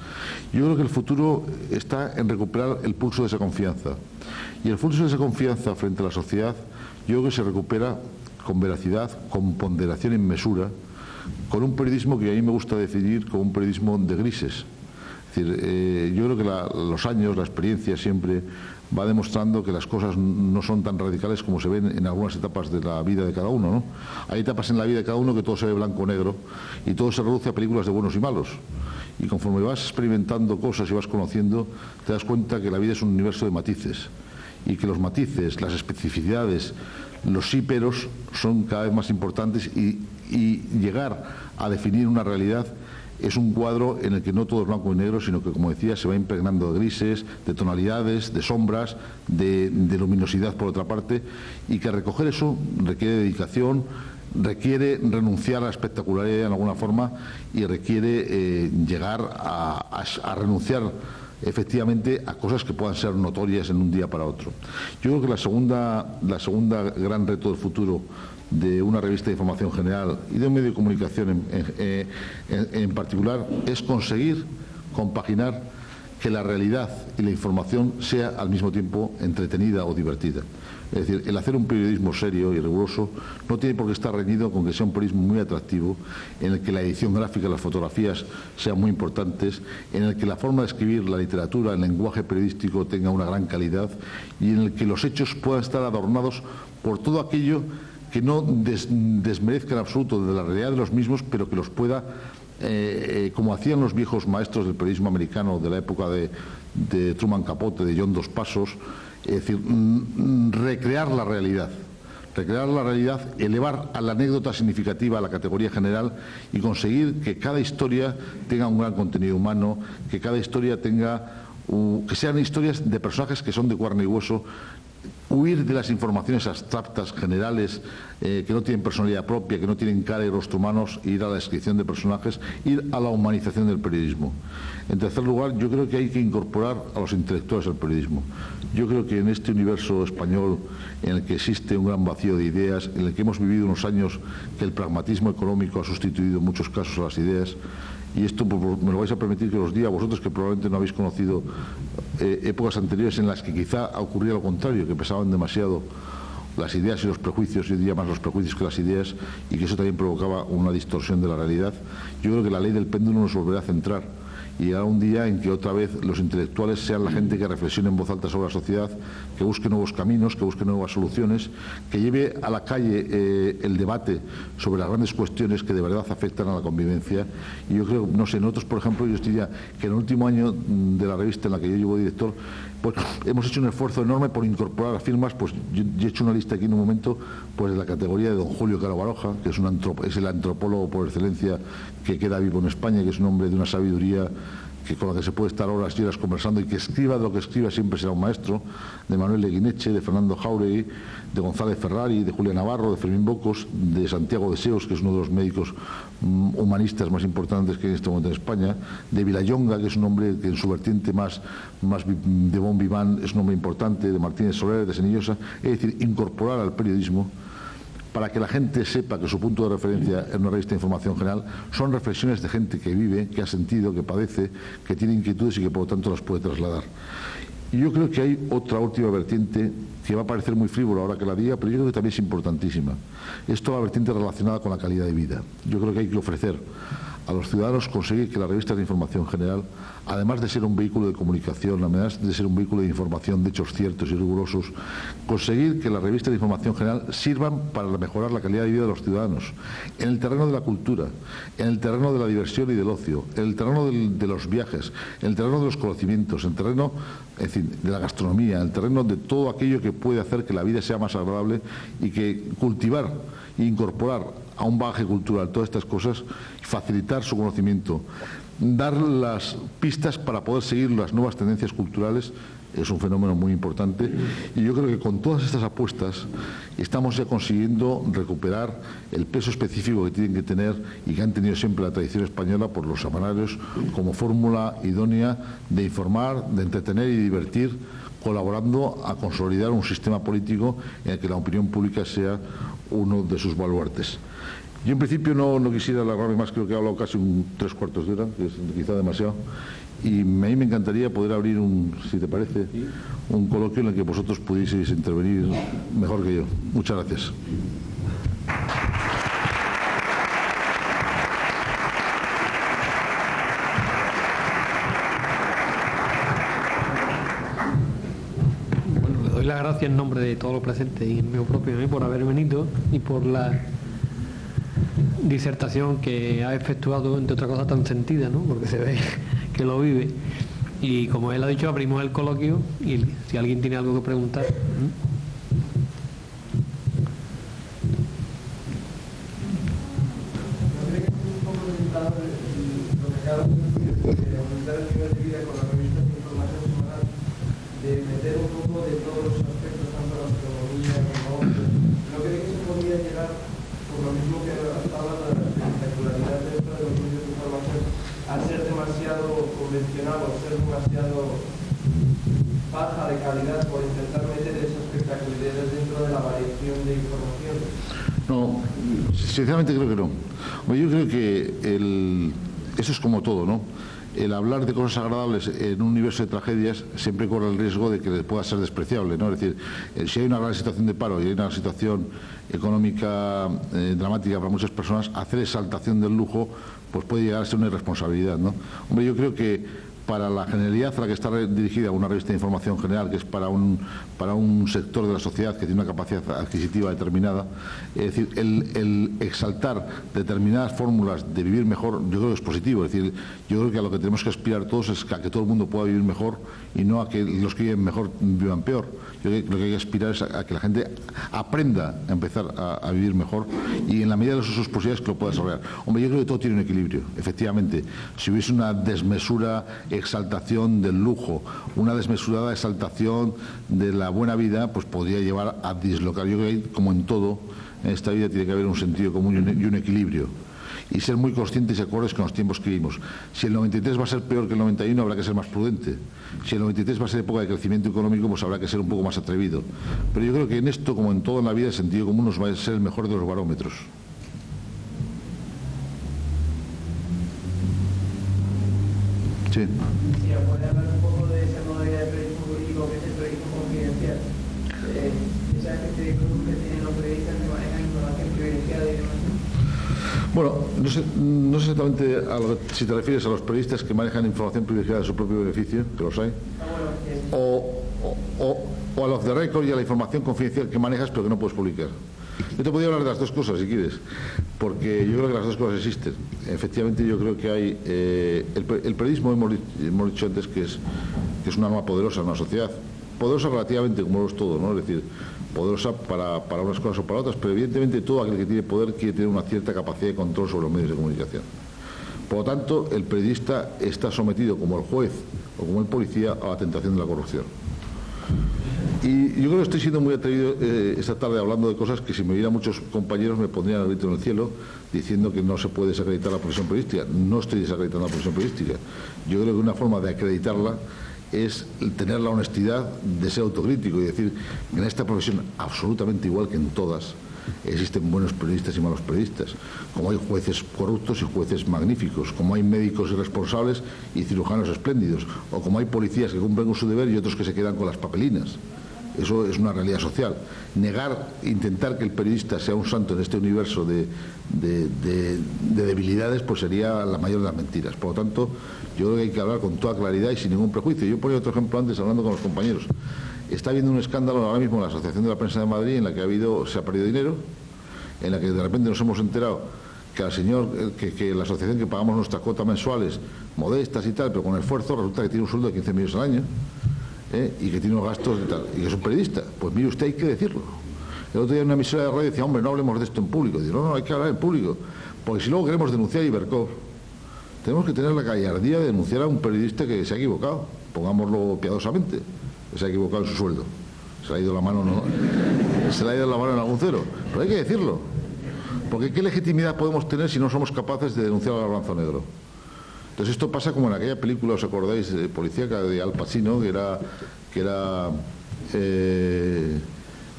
Yo creo que el futuro está en recuperar el pulso de esa confianza, y el pulso de esa confianza frente a la sociedad yo creo que se recupera con veracidad, con ponderación en mesura, con un periodismo que a mí me gusta definir como un periodismo de grises. Es decir, yo creo que los años, la experiencia siempre va demostrando que las cosas no son tan radicales como se ven en algunas etapas de la vida de cada uno, ¿no? Hay etapas en la vida de cada uno que todo se ve blanco o negro y todo se reduce a películas de buenos y malos. Y conforme vas experimentando cosas y vas conociendo, te das cuenta que la vida es un universo de matices y que los matices, las especificidades, los sí peros son cada vez más importantes, y llegar a definir una realidad es un cuadro en el que no todo es blanco y negro, sino que, como decía, se va impregnando de grises, de tonalidades, de sombras, de luminosidad por otra parte, y que recoger eso requiere dedicación, requiere renunciar a la espectacularidad en alguna forma, y requiere llegar a renunciar efectivamente a cosas que puedan ser notorias en un día para otro. Yo creo que la segunda gran reto del futuro de una revista de información general y de un medio de comunicación en particular es conseguir compaginar que la realidad y la información sea al mismo tiempo entretenida o divertida. Es decir, el hacer un periodismo serio y riguroso no tiene por qué estar reñido con que sea un periodismo muy atractivo, en el que la edición gráfica, las fotografías sean muy importantes, en el que la forma de escribir, la literatura, el lenguaje periodístico tenga una gran calidad, y en el que los hechos puedan estar adornados por todo aquello que no desmerezca en absoluto de la realidad de los mismos, pero que los pueda, como hacían los viejos maestros del periodismo americano de la época de Truman Capote, de John Dos Passos, es decir, recrear la realidad, elevar a la anécdota significativa a la categoría general y conseguir que cada historia tenga un gran contenido humano, que cada historia tenga, que sean historias de personajes que son de carne y hueso, huir de las informaciones abstractas, generales, que no tienen personalidad propia, que no tienen cara y rostro humanos, ir a la descripción de personajes, ir a la humanización del periodismo. En tercer lugar, yo creo que hay que incorporar a los intelectuales al periodismo. Yo creo que en este universo español en el que existe un gran vacío de ideas, en el que hemos vivido unos años que el pragmatismo económico ha sustituido en muchos casos a las ideas, y esto me lo vais a permitir que os diga a vosotros, que probablemente no habéis conocido épocas anteriores en las que quizá ocurría lo contrario, que pesaban demasiado las ideas y los prejuicios, yo diría más los prejuicios que las ideas, y que eso también provocaba una distorsión de la realidad. Yo creo que la ley del péndulo nos volverá a centrar, y llegará un día en que otra vez los intelectuales sean la gente que reflexione en voz alta sobre la sociedad, que busque nuevos caminos, que busque nuevas soluciones, que lleve a la calle el debate sobre las grandes cuestiones que de verdad afectan a la convivencia. Y yo creo, no sé, nosotros, por ejemplo, yo diría que en el último año de la revista en la que yo llevo director, pues hemos hecho un esfuerzo enorme por incorporar a firmas. Pues yo he hecho una lista aquí en un momento, pues de la categoría de don Julio Caro Baroja, que es el antropólogo por excelencia que queda vivo en España, que es un hombre de una sabiduría con la que se puede estar horas y horas conversando, y que escriba de lo que escriba siempre será un maestro, de Manuel Leguineche, de Fernando Jauregui, de González Ferrari, de Julián Navarro, de Fermín Bocos, de Santiago de Seos, que es uno de los médicos humanistas más importantes que hay en este momento en España, de Vilayonga, que es un hombre que en su vertiente más de bon vivant es un hombre importante, de Martínez Soler, de Senillosa. Es decir, incorporar al periodismo para que la gente sepa que su punto de referencia en una revista de información general son reflexiones de gente que vive, que ha sentido, que padece, que tiene inquietudes y que por lo tanto las puede trasladar. Y yo creo que hay otra última vertiente que va a parecer muy frívola ahora que la diga, pero yo creo que también es importantísima. Es toda la vertiente relacionada con la calidad de vida. Yo creo que hay que ofrecer a los ciudadanos conseguir que las revistas de información general, además de ser un vehículo de comunicación, además de ser un vehículo de información de hechos ciertos y rigurosos, conseguir que las revistas de información general sirvan para mejorar la calidad de vida de los ciudadanos, en el terreno de la cultura, en el terreno de la diversión y del ocio, en el terreno de los viajes, en el terreno de los conocimientos, en el terreno, en fin, de la gastronomía, en el terreno de todo aquello que puede hacer que la vida sea más agradable, y que cultivar e incorporar a un bagaje cultural todas estas cosas, facilitar su conocimiento, dar las pistas para poder seguir las nuevas tendencias culturales, es un fenómeno muy importante. Y yo creo que con todas estas apuestas estamos ya consiguiendo recuperar el peso específico que tienen que tener y que han tenido siempre la tradición española por los semanarios, como fórmula idónea de informar, de entretener y divertir, colaborando a consolidar un sistema político en el que la opinión pública sea uno de sus baluartes. Yo en principio no quisiera alargarme más, creo que he hablado casi 3/4 de hora, que es quizá demasiado, y a mí me encantaría poder abrir si te parece, un coloquio en el que vosotros pudieseis intervenir mejor que yo. Muchas gracias. Bueno, le doy las gracias en nombre de todos los presentes y en mío propio por haber venido y por la disertación que ha efectuado, entre otras cosas tan sentida, ¿no? Porque se ve que lo vive. Y como él ha dicho, abrimos el coloquio y si alguien tiene algo que preguntar. De meter un poco de todos los aspectos, tanto la economía como otros. ¿No creo que se podría llegar, por lo mismo que hasta ahora, la espectacularidad dentro de los medios de información, a ser demasiado convencional o ser demasiado baja de calidad por intentar meter esa espectacularidad dentro de la variación de información? No, sinceramente creo que no. Yo creo que eso es como todo, ¿no? El hablar de cosas agradables en un universo de tragedias siempre corre el riesgo de que pueda ser despreciable, ¿no? Es decir, si hay una gran situación de paro y hay una situación económica dramática para muchas personas, hacer exaltación del lujo pues puede llegar a ser una irresponsabilidad, ¿no? Hombre, yo creo que para la generalidad a la que está dirigida una revista de información general, que es para un sector de la sociedad que tiene una capacidad adquisitiva determinada, es decir, el exaltar determinadas fórmulas de vivir mejor, yo creo que es positivo. Es decir, yo creo que a lo que tenemos que aspirar todos es a que todo el mundo pueda vivir mejor y no a que los que viven mejor vivan peor. Yo creo que lo que hay que aspirar es a que la gente aprenda a empezar a vivir mejor y en la medida de sus posibilidades que lo pueda desarrollar. Hombre, yo creo que todo tiene un equilibrio. Efectivamente, si hubiese una desmesura exaltación del lujo, una desmesurada exaltación de la buena vida, pues podría llevar a dislocar. Yo creo que, como en todo, en esta vida tiene que haber un sentido común y un equilibrio. Y ser muy conscientes y acordes con los tiempos que vivimos. Si el 93 va a ser peor que el 91, habrá que ser más prudente. Si el 93 va a ser época de crecimiento económico, pues habrá que ser un poco más atrevido. Pero yo creo que en esto, como en todo en la vida, el sentido común nos va a ser el mejor de los barómetros. Sí. Si nos puede hablar un poco de esa modalidad de periodismo jurídico, que es el periodismo confidencial. Esa especie de cruz que tienen los periodistas que manejan información privilegiada y demás. Bueno, no sé exactamente si te refieres a los periodistas que manejan información privilegiada de su propio beneficio, que los hay, o a los de récord y a la información confidencial que manejas pero que no puedes publicar. Yo te podría hablar de las dos cosas si quieres, porque yo creo que las dos cosas existen. Efectivamente, yo creo que hay el periodismo, hemos dicho antes que es un arma poderosa en una sociedad, poderosa relativamente, como lo es todo, ¿no? Es decir, poderosa para unas cosas o para otras, pero evidentemente todo aquel que tiene poder quiere tener una cierta capacidad de control sobre los medios de comunicación. Por lo tanto, el periodista está sometido, como el juez o como el policía, a la tentación de la corrupción. Y yo creo que estoy siendo muy atrevido esta tarde hablando de cosas que, si me vieran muchos compañeros, me pondrían el grito en el cielo diciendo que no se puede desacreditar la profesión periodística. No estoy desacreditando la profesión periodística. Yo creo que una forma de acreditarla es tener la honestidad de ser autocrítico y decir que en esta profesión, absolutamente igual que en todas, existen buenos periodistas y malos periodistas, como hay jueces corruptos y jueces magníficos, como hay médicos irresponsables y cirujanos espléndidos, o como hay policías que cumplen con su deber y otros que se quedan con las papelinas. Eso es una realidad social. Intentar que el periodista sea un santo en este universo de debilidades, pues sería la mayor de las mentiras. Por lo tanto, yo creo que hay que hablar con toda claridad y sin ningún prejuicio. Yo ponía otro ejemplo antes hablando con los compañeros. Está habiendo un escándalo ahora mismo en la Asociación de la Prensa de Madrid en la que se ha perdido dinero, en la que de repente nos hemos enterado que al señor, que la asociación, que pagamos nuestras cuotas mensuales modestas y tal, pero con esfuerzo, resulta que tiene un sueldo de 15 millones al año. Y que tiene unos gastos y tal, y que es un periodista. Pues mire usted, hay que decirlo. El otro día en una emisora de radio decía, hombre, no hablemos de esto en público. Digo, no, hay que hablar en público, porque si luego queremos denunciar a Ibercoff, tenemos que tener la gallardía de denunciar a un periodista que se ha equivocado, pongámoslo piadosamente, que se ha equivocado en su sueldo. Se le ha ido la mano, ¿no? Se le ha ido la mano en algún cero, pero hay que decirlo, porque ¿qué legitimidad podemos tener si no somos capaces de denunciar al Garbanzo Negro? Entonces esto pasa como en aquella película, ¿os acordáis? Policíaca de Al Pacino, que era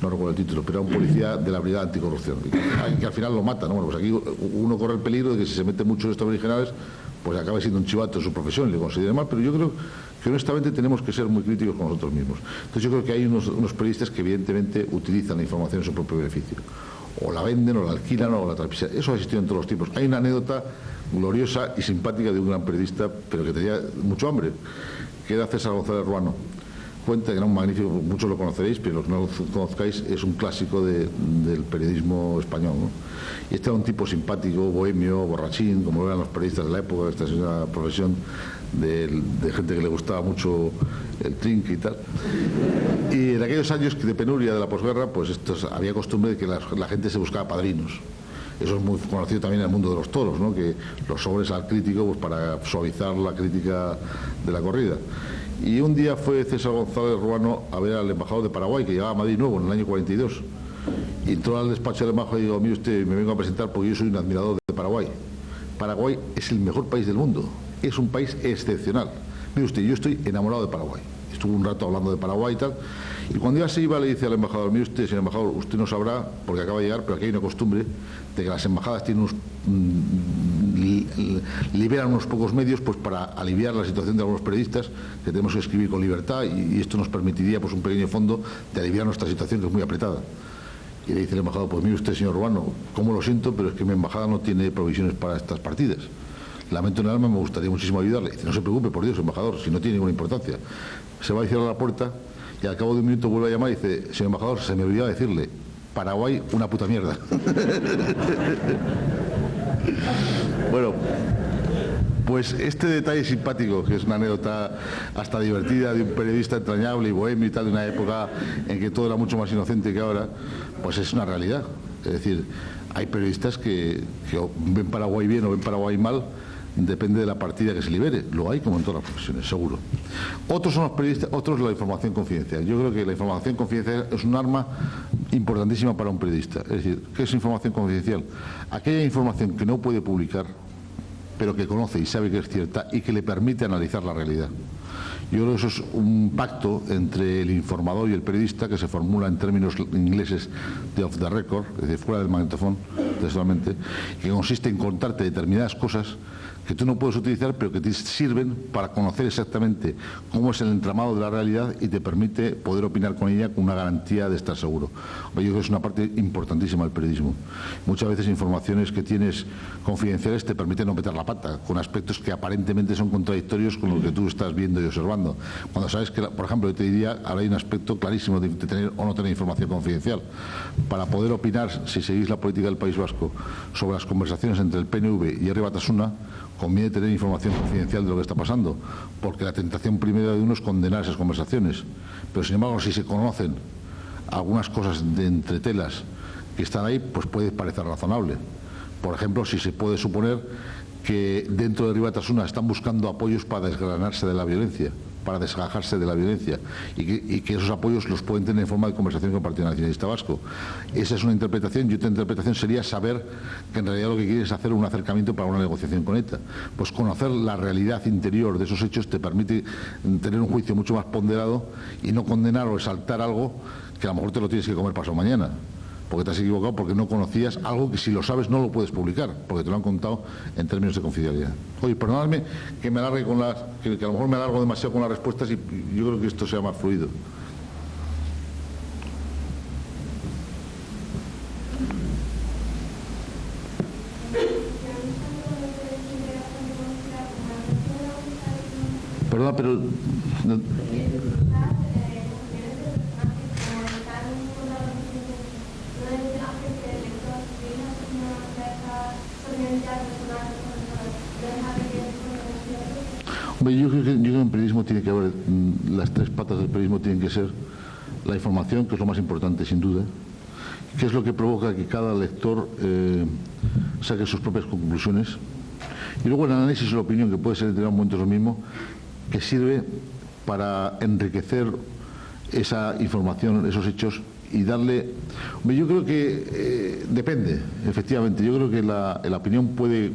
no recuerdo el título, pero era un policía de la Brigada Anticorrupción, que al final lo mata, ¿no? Bueno, pues aquí uno corre el peligro de que si se mete mucho en estos originales, pues acaba siendo un chivato en su profesión y le considera mal, pero yo creo que honestamente tenemos que ser muy críticos con nosotros mismos. Entonces yo creo que hay unos periodistas que evidentemente utilizan la información en su propio beneficio. O la venden, o la alquilan, o la trapichean. Eso ha existido en todos los tiempos. Hay una anécdota gloriosa y simpática de un gran periodista, pero que tenía mucho hambre, que era César González Ruano. Cuenta que era un magnífico, muchos lo conoceréis, pero los que no lo conozcáis, es un clásico del periodismo español, ¿no? Y este era un tipo simpático, bohemio, borrachín, como eran los periodistas de la época. Esta es una profesión de gente que le gustaba mucho el trinque y tal. Y en aquellos años de penuria de la posguerra, pues había costumbre de que la gente se buscaba padrinos. Eso es muy conocido también en el mundo de los toros, ¿no? Que los sobres al crítico, pues para suavizar la crítica de la corrida. Y un día fue César González Ruano a ver al embajador de Paraguay, que llegaba a Madrid nuevo en el año 42. Y entró al despacho del embajador y dijo, mire usted, me vengo a presentar porque yo soy un admirador de Paraguay. Paraguay es el mejor país del mundo, es un país excepcional. Mire usted, yo estoy enamorado de Paraguay. Estuvo un rato hablando de Paraguay y tal. Y cuando ya se iba, le dice al embajador, mire usted, señor embajador, usted no sabrá, porque acaba de llegar, pero aquí hay una costumbre de que las embajadas tienen liberan unos pocos medios, pues para aliviar la situación de algunos periodistas que tenemos que escribir con libertad, y esto nos permitiría, pues, un pequeño fondo de aliviar nuestra situación, que es muy apretada. Y le dice el embajador, pues mire usted, señor Ruano, cómo lo siento, pero es que mi embajada no tiene provisiones para estas partidas. Lamento en el alma, me gustaría muchísimo ayudarle. Dice, no se preocupe, por Dios, embajador, si no tiene ninguna importancia. Se va a cierrar la puerta y al cabo de un minuto vuelve a llamar y dice, señor embajador, se me olvidaba decirle, Paraguay, una puta mierda. Bueno, pues este detalle simpático, que es una anécdota hasta divertida de un periodista entrañable y bohemio y tal, de una época en que todo era mucho más inocente que ahora, pues es una realidad. Es decir, hay periodistas que ven Paraguay bien o ven Paraguay mal, depende de la partida que se libere. Lo hay como en todas las profesiones, seguro. Otros son los periodistas, otros la información confidencial. Yo creo que la información confidencial es un arma importantísima para un periodista. Es decir, ¿qué es información confidencial? Aquella información que no puede publicar, pero que conoce y sabe que es cierta y que le permite analizar la realidad. Yo creo que eso es un pacto entre el informador y el periodista que se formula en términos ingleses de off the record, es decir, fuera del magnetofón, textualmente, que consiste en contarte determinadas cosas que tú no puedes utilizar, pero que te sirven para conocer exactamente cómo es el entramado de la realidad y te permite poder opinar con ella con una garantía de estar seguro. Yo creo que es una parte importantísima del periodismo. Muchas veces informaciones que tienes confidenciales te permiten no meter la pata, con aspectos que aparentemente son contradictorios con lo que tú estás viendo y observando. Cuando sabes que, por ejemplo, yo te diría, ahora hay un aspecto clarísimo de tener o no tener información confidencial. Para poder opinar, si seguís la política del País Vasco, sobre las conversaciones entre el PNV y Herri Batasuna, conviene tener información confidencial de lo que está pasando, porque la tentación primera de uno es condenar esas conversaciones. Pero sin embargo, si se conocen algunas cosas de entretelas que están ahí, pues puede parecer razonable. Por ejemplo, si se puede suponer que dentro de Herri Batasuna están buscando apoyos para desgranarse de la violencia, para desgajarse de la violencia, y que esos apoyos los pueden tener en forma de conversación con el Partido Nacionalista Vasco. Esa es una interpretación, y otra interpretación sería saber que en realidad lo que quiere es hacer un acercamiento para una negociación con ETA. Pues conocer la realidad interior de esos hechos te permite tener un juicio mucho más ponderado y no condenar o exaltar algo que a lo mejor te lo tienes que comer pasado mañana, porque te has equivocado, porque no conocías algo que si lo sabes no lo puedes publicar, porque te lo han contado en términos de confidencialidad. Oye, perdonadme que me alargue con que a lo mejor me alargo demasiado con las respuestas y yo creo que esto sea más fluido. Perdón, pero... Yo creo que en el periodismo tiene que haber, las tres patas del periodismo tienen que ser la información, que es lo más importante sin duda, que es lo que provoca que cada lector saque sus propias conclusiones, y luego el análisis o la opinión, que puede ser en determinados momentos lo mismo, que sirve para enriquecer esa información, esos hechos, y darle... Yo creo que depende, efectivamente. Yo creo que la opinión puede,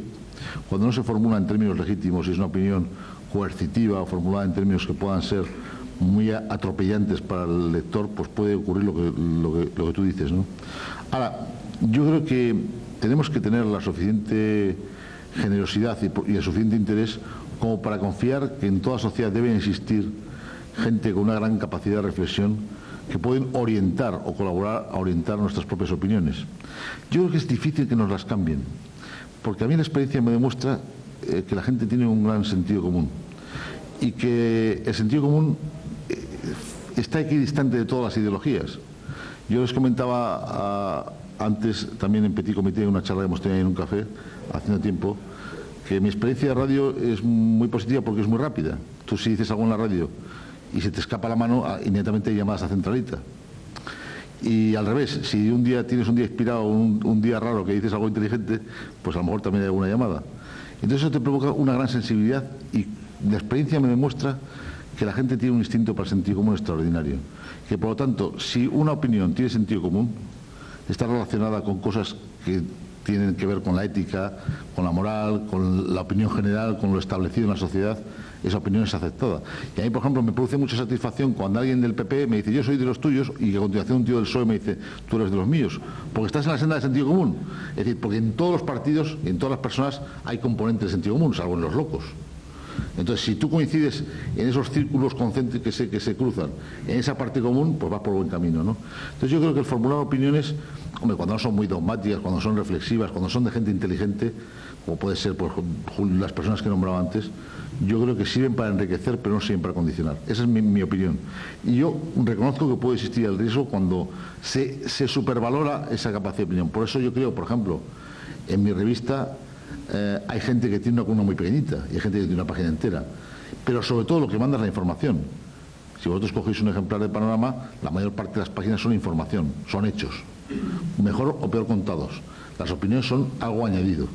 cuando no se formula en términos legítimos, y es una opinión coercitiva o formulada en términos que puedan ser muy atropellantes para el lector, pues puede ocurrir lo que tú dices, ¿no? Ahora, yo creo que tenemos que tener la suficiente generosidad y el suficiente interés como para confiar que en toda sociedad deben existir gente con una gran capacidad de reflexión que pueden orientar o colaborar a orientar nuestras propias opiniones. Yo creo que es difícil que nos las cambien, porque a mí la experiencia me demuestra que la gente tiene un gran sentido común y que el sentido común está equidistante de todas las ideologías. Yo les comentaba antes, también en Petit Comité, en una charla que hemos tenido en un café haciendo tiempo, que mi experiencia de radio es muy positiva porque es muy rápida. Tú si dices algo en la radio y se te escapa la mano, inmediatamente hay llamadas a centralita. Y al revés, si un día tienes un día inspirado, un día raro que dices algo inteligente, pues a lo mejor también hay alguna llamada. Entonces eso te provoca una gran sensibilidad y la experiencia me demuestra que la gente tiene un instinto para el sentido común extraordinario. Que por lo tanto, si una opinión tiene sentido común, está relacionada con cosas que tienen que ver con la ética, con la moral, con la opinión general, con lo establecido en la sociedad, esa opinión es aceptada. Y a mí, por ejemplo, me produce mucha satisfacción cuando alguien del PP me dice yo soy de los tuyos y que a continuación un tío del PSOE me dice tú eres de los míos, porque estás en la senda del sentido común. Es decir, porque en todos los partidos y en todas las personas hay componentes de sentido común, salvo en los locos. Entonces, si tú coincides en esos círculos concéntricos que se cruzan, en esa parte común, pues vas por buen camino, ¿no? Entonces yo creo que el formular opiniones, hombre, cuando no son muy dogmáticas, cuando son reflexivas, cuando son de gente inteligente, como puede ser pues, las personas que nombraba antes, yo creo que sirven para enriquecer, pero no sirven para condicionar. Esa es mi opinión. Y yo reconozco que puede existir el riesgo cuando se supervalora esa capacidad de opinión. Por eso yo creo, por ejemplo, en mi revista hay gente que tiene una columna muy pequeñita y hay gente que tiene una página entera. Pero sobre todo lo que manda es la información. Si vosotros cogéis un ejemplar de Panorama, la mayor parte de las páginas son información, son hechos, mejor o peor contados. Las opiniones son algo añadido.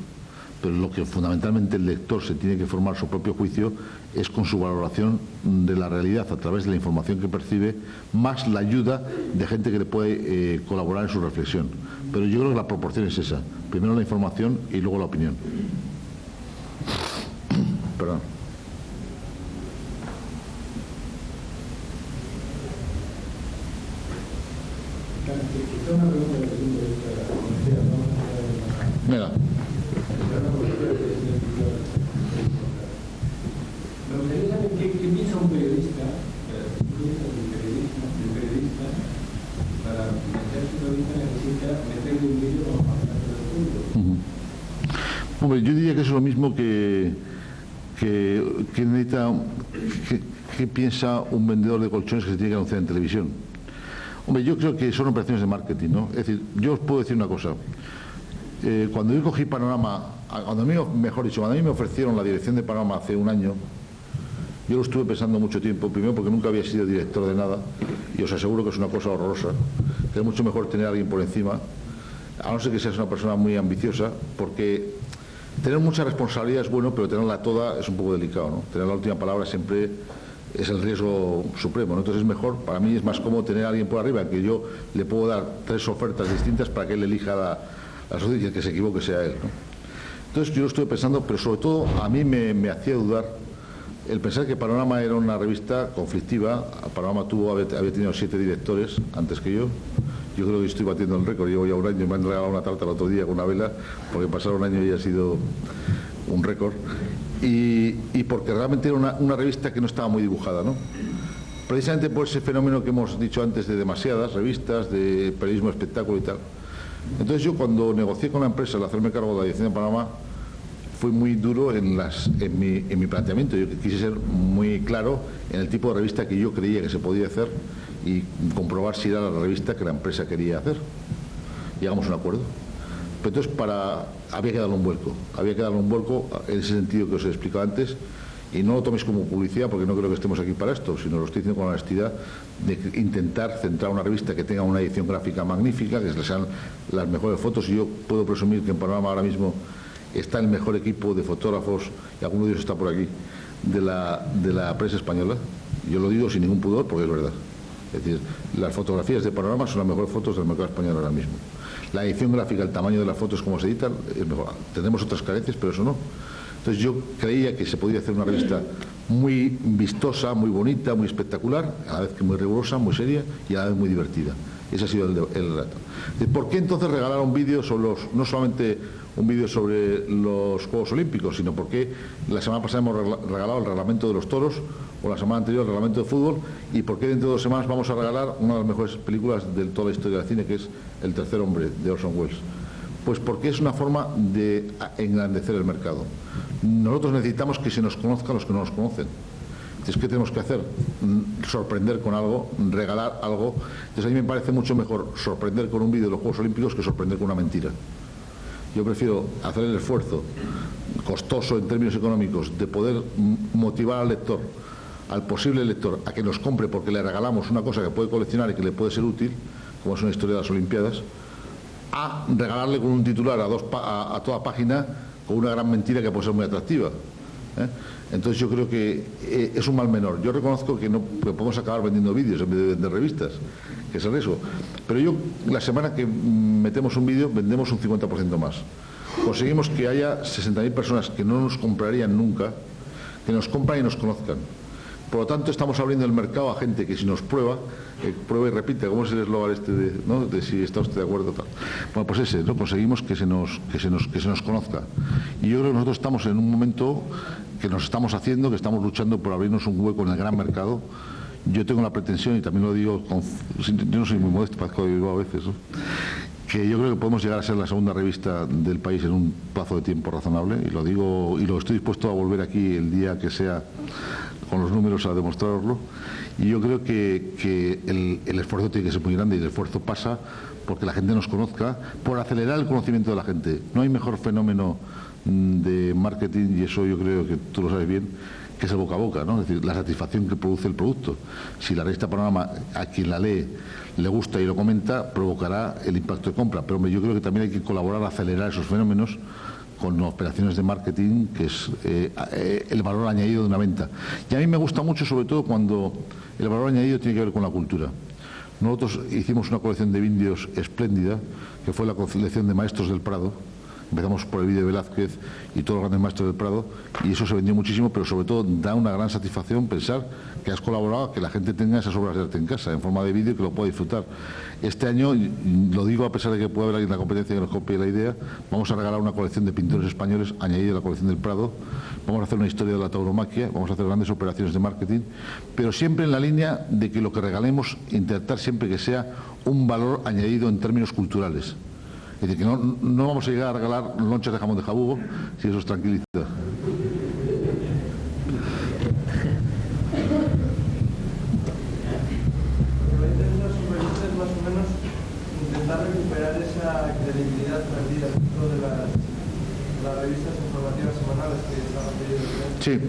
pero lo que fundamentalmente el lector se tiene que formar su propio juicio es con su valoración de la realidad a través de la información que percibe, más la ayuda de gente que le puede colaborar en su reflexión. Pero yo creo que la proporción es esa, primero la información y luego la opinión. Perdón. Venga. Me gustaría saber qué piensa un periodista, para meterse en periodista necesita meterle un vídeo como para hacer el público. Hombre, yo diría que eso es lo mismo que necesita, que piensa un vendedor de colchones que se tiene que anunciar en televisión. Hombre, yo creo que son operaciones de marketing, ¿no? Es decir, yo os puedo decir una cosa. Cuando yo cogí Panorama, cuando a mí me ofrecieron la dirección de Panorama hace un año, yo lo estuve pensando mucho tiempo, primero porque nunca había sido director de nada, y os aseguro que es una cosa horrorosa, que es mucho mejor tener a alguien por encima, a no ser que seas una persona muy ambiciosa, porque tener mucha responsabilidad es bueno, pero tenerla toda es un poco delicado, ¿no? Tener la última palabra siempre es el riesgo supremo, ¿no? Entonces es mejor, para mí es más cómodo tener a alguien por arriba, que yo le puedo dar 3 ofertas distintas para que él elija la sociedad y el que se equivoque sea él, ¿no? Entonces yo lo estuve pensando, pero sobre todo a mí me hacía dudar el pensar que Panorama era una revista conflictiva. Panorama había tenido 7 directores antes que yo. Yo creo que estoy batiendo el récord, llevo ya un año, me han regalado una tarta el otro día con una vela, porque pasar un año ya ha sido un récord. Y porque realmente era una revista que no estaba muy dibujada, ¿no? Precisamente por ese fenómeno que hemos dicho antes de demasiadas revistas, de periodismo espectáculo y tal. Entonces yo cuando negocié con la empresa el hacerme cargo de la dirección de Panorama, fui muy duro en mi planteamiento. Yo quise ser muy claro en el tipo de revista que yo creía que se podía hacer y comprobar si era la revista que la empresa quería hacer. Llegamos a un acuerdo. Pero entonces había que darle un vuelco en ese sentido que os he explicado antes, y no lo toméis como publicidad porque no creo que estemos aquí para esto, sino lo estoy diciendo con honestidad, de intentar centrar una revista que tenga una edición gráfica magnífica, que sean las mejores fotos, y yo puedo presumir que en Panorama ahora mismo está el mejor equipo de fotógrafos, y alguno de ellos está por aquí, de la prensa española. Yo lo digo sin ningún pudor porque es verdad. Es decir, las fotografías de Panorama son las mejores fotos del mercado español ahora mismo. La edición gráfica, el tamaño de las fotos, como se editan, es mejor. Tendremos otras carencias, pero eso no. Entonces yo creía que se podía hacer una revista muy vistosa, muy bonita, muy espectacular, a la vez que muy rigurosa, muy seria y a la vez muy divertida. Ese ha sido el relato. ¿Por qué entonces regalar un vídeo sobre no solamente un vídeo sobre los Juegos Olímpicos, sino porque la semana pasada hemos regalado el reglamento de los toros, o la semana anterior el reglamento de fútbol, y por qué dentro de 2 semanas vamos a regalar una de las mejores películas de toda la historia del cine, que es El tercer hombre, de Orson Welles? Pues porque es una forma de engrandecer el mercado. Nosotros necesitamos que se nos conozcan los que no nos conocen. Entonces, ¿qué tenemos que hacer? Sorprender con algo, regalar algo. Entonces, a mí me parece mucho mejor sorprender con un vídeo de los Juegos Olímpicos que sorprender con una mentira. Yo prefiero hacer el esfuerzo costoso en términos económicos de poder motivar al lector, al posible lector, a que nos compre porque le regalamos una cosa que puede coleccionar y que le puede ser útil, como es una historia de las Olimpiadas, a regalarle con un titular a toda página con una gran mentira que puede ser muy atractiva. Entonces yo creo que es un mal menor. Yo reconozco que podemos acabar vendiendo vídeos en vez de vender revistas, que es el riesgo. Pero la semana que metemos un vídeo, vendemos un 50% más. Conseguimos que haya 60.000 personas que no nos comprarían nunca, que nos compran y nos conozcan. Por lo tanto, estamos abriendo el mercado a gente que si nos prueba y repite, ¿cómo es el eslogan este de si está usted de acuerdo? Tal. Bueno, pues ese, ¿no? Conseguimos que se nos conozca. Y yo creo que nosotros estamos en un momento que nos estamos haciendo, que estamos luchando por abrirnos un hueco en el gran mercado. Yo tengo la pretensión, y también lo digo, yo no soy muy modesto, parezco de Bilbao a veces, ¿no?, que yo creo que podemos llegar a ser la segunda revista del país en un plazo de tiempo razonable, y lo digo, y lo estoy dispuesto a volver aquí el día que sea con los números a demostrarlo. Y yo creo que el esfuerzo tiene que ser muy grande, y el esfuerzo pasa porque la gente nos conozca, por acelerar el conocimiento de la gente. No hay mejor fenómeno de marketing, y eso yo creo que tú lo sabes bien, que es el boca a boca, ¿no? Es decir, la satisfacción que produce el producto. Si la revista Panorama, a quien la lee, le gusta y lo comenta, provocará el impacto de compra. Pero yo creo que también hay que colaborar a acelerar esos fenómenos con operaciones de marketing, que es el valor añadido de una venta. Y a mí me gusta mucho, sobre todo, cuando el valor añadido tiene que ver con la cultura. Nosotros hicimos una colección de vídeos espléndida, que fue la colección de Maestros del Prado. Empezamos por el vídeo de Velázquez y todos los grandes maestros del Prado, y eso se vendió muchísimo, pero sobre todo da una gran satisfacción pensar que has colaborado a que la gente tenga esas obras de arte en casa, en forma de vídeo, y que lo pueda disfrutar. Este año, lo digo a pesar de que puede haber alguien en la competencia que nos copie la idea, vamos a regalar una colección de pintores españoles añadida a la colección del Prado, vamos a hacer una historia de la tauromaquia, vamos a hacer grandes operaciones de marketing, pero siempre en la línea de que lo que regalemos, intentar siempre que sea un valor añadido en términos culturales. Es decir, que no vamos a llegar a regalar lonchas de jamón de jabugo, si eso os tranquiliza. Más o menos intentar recuperar esa credibilidad perdida dentro de las revistas informativas semanales que estaban pidiendo. Sí,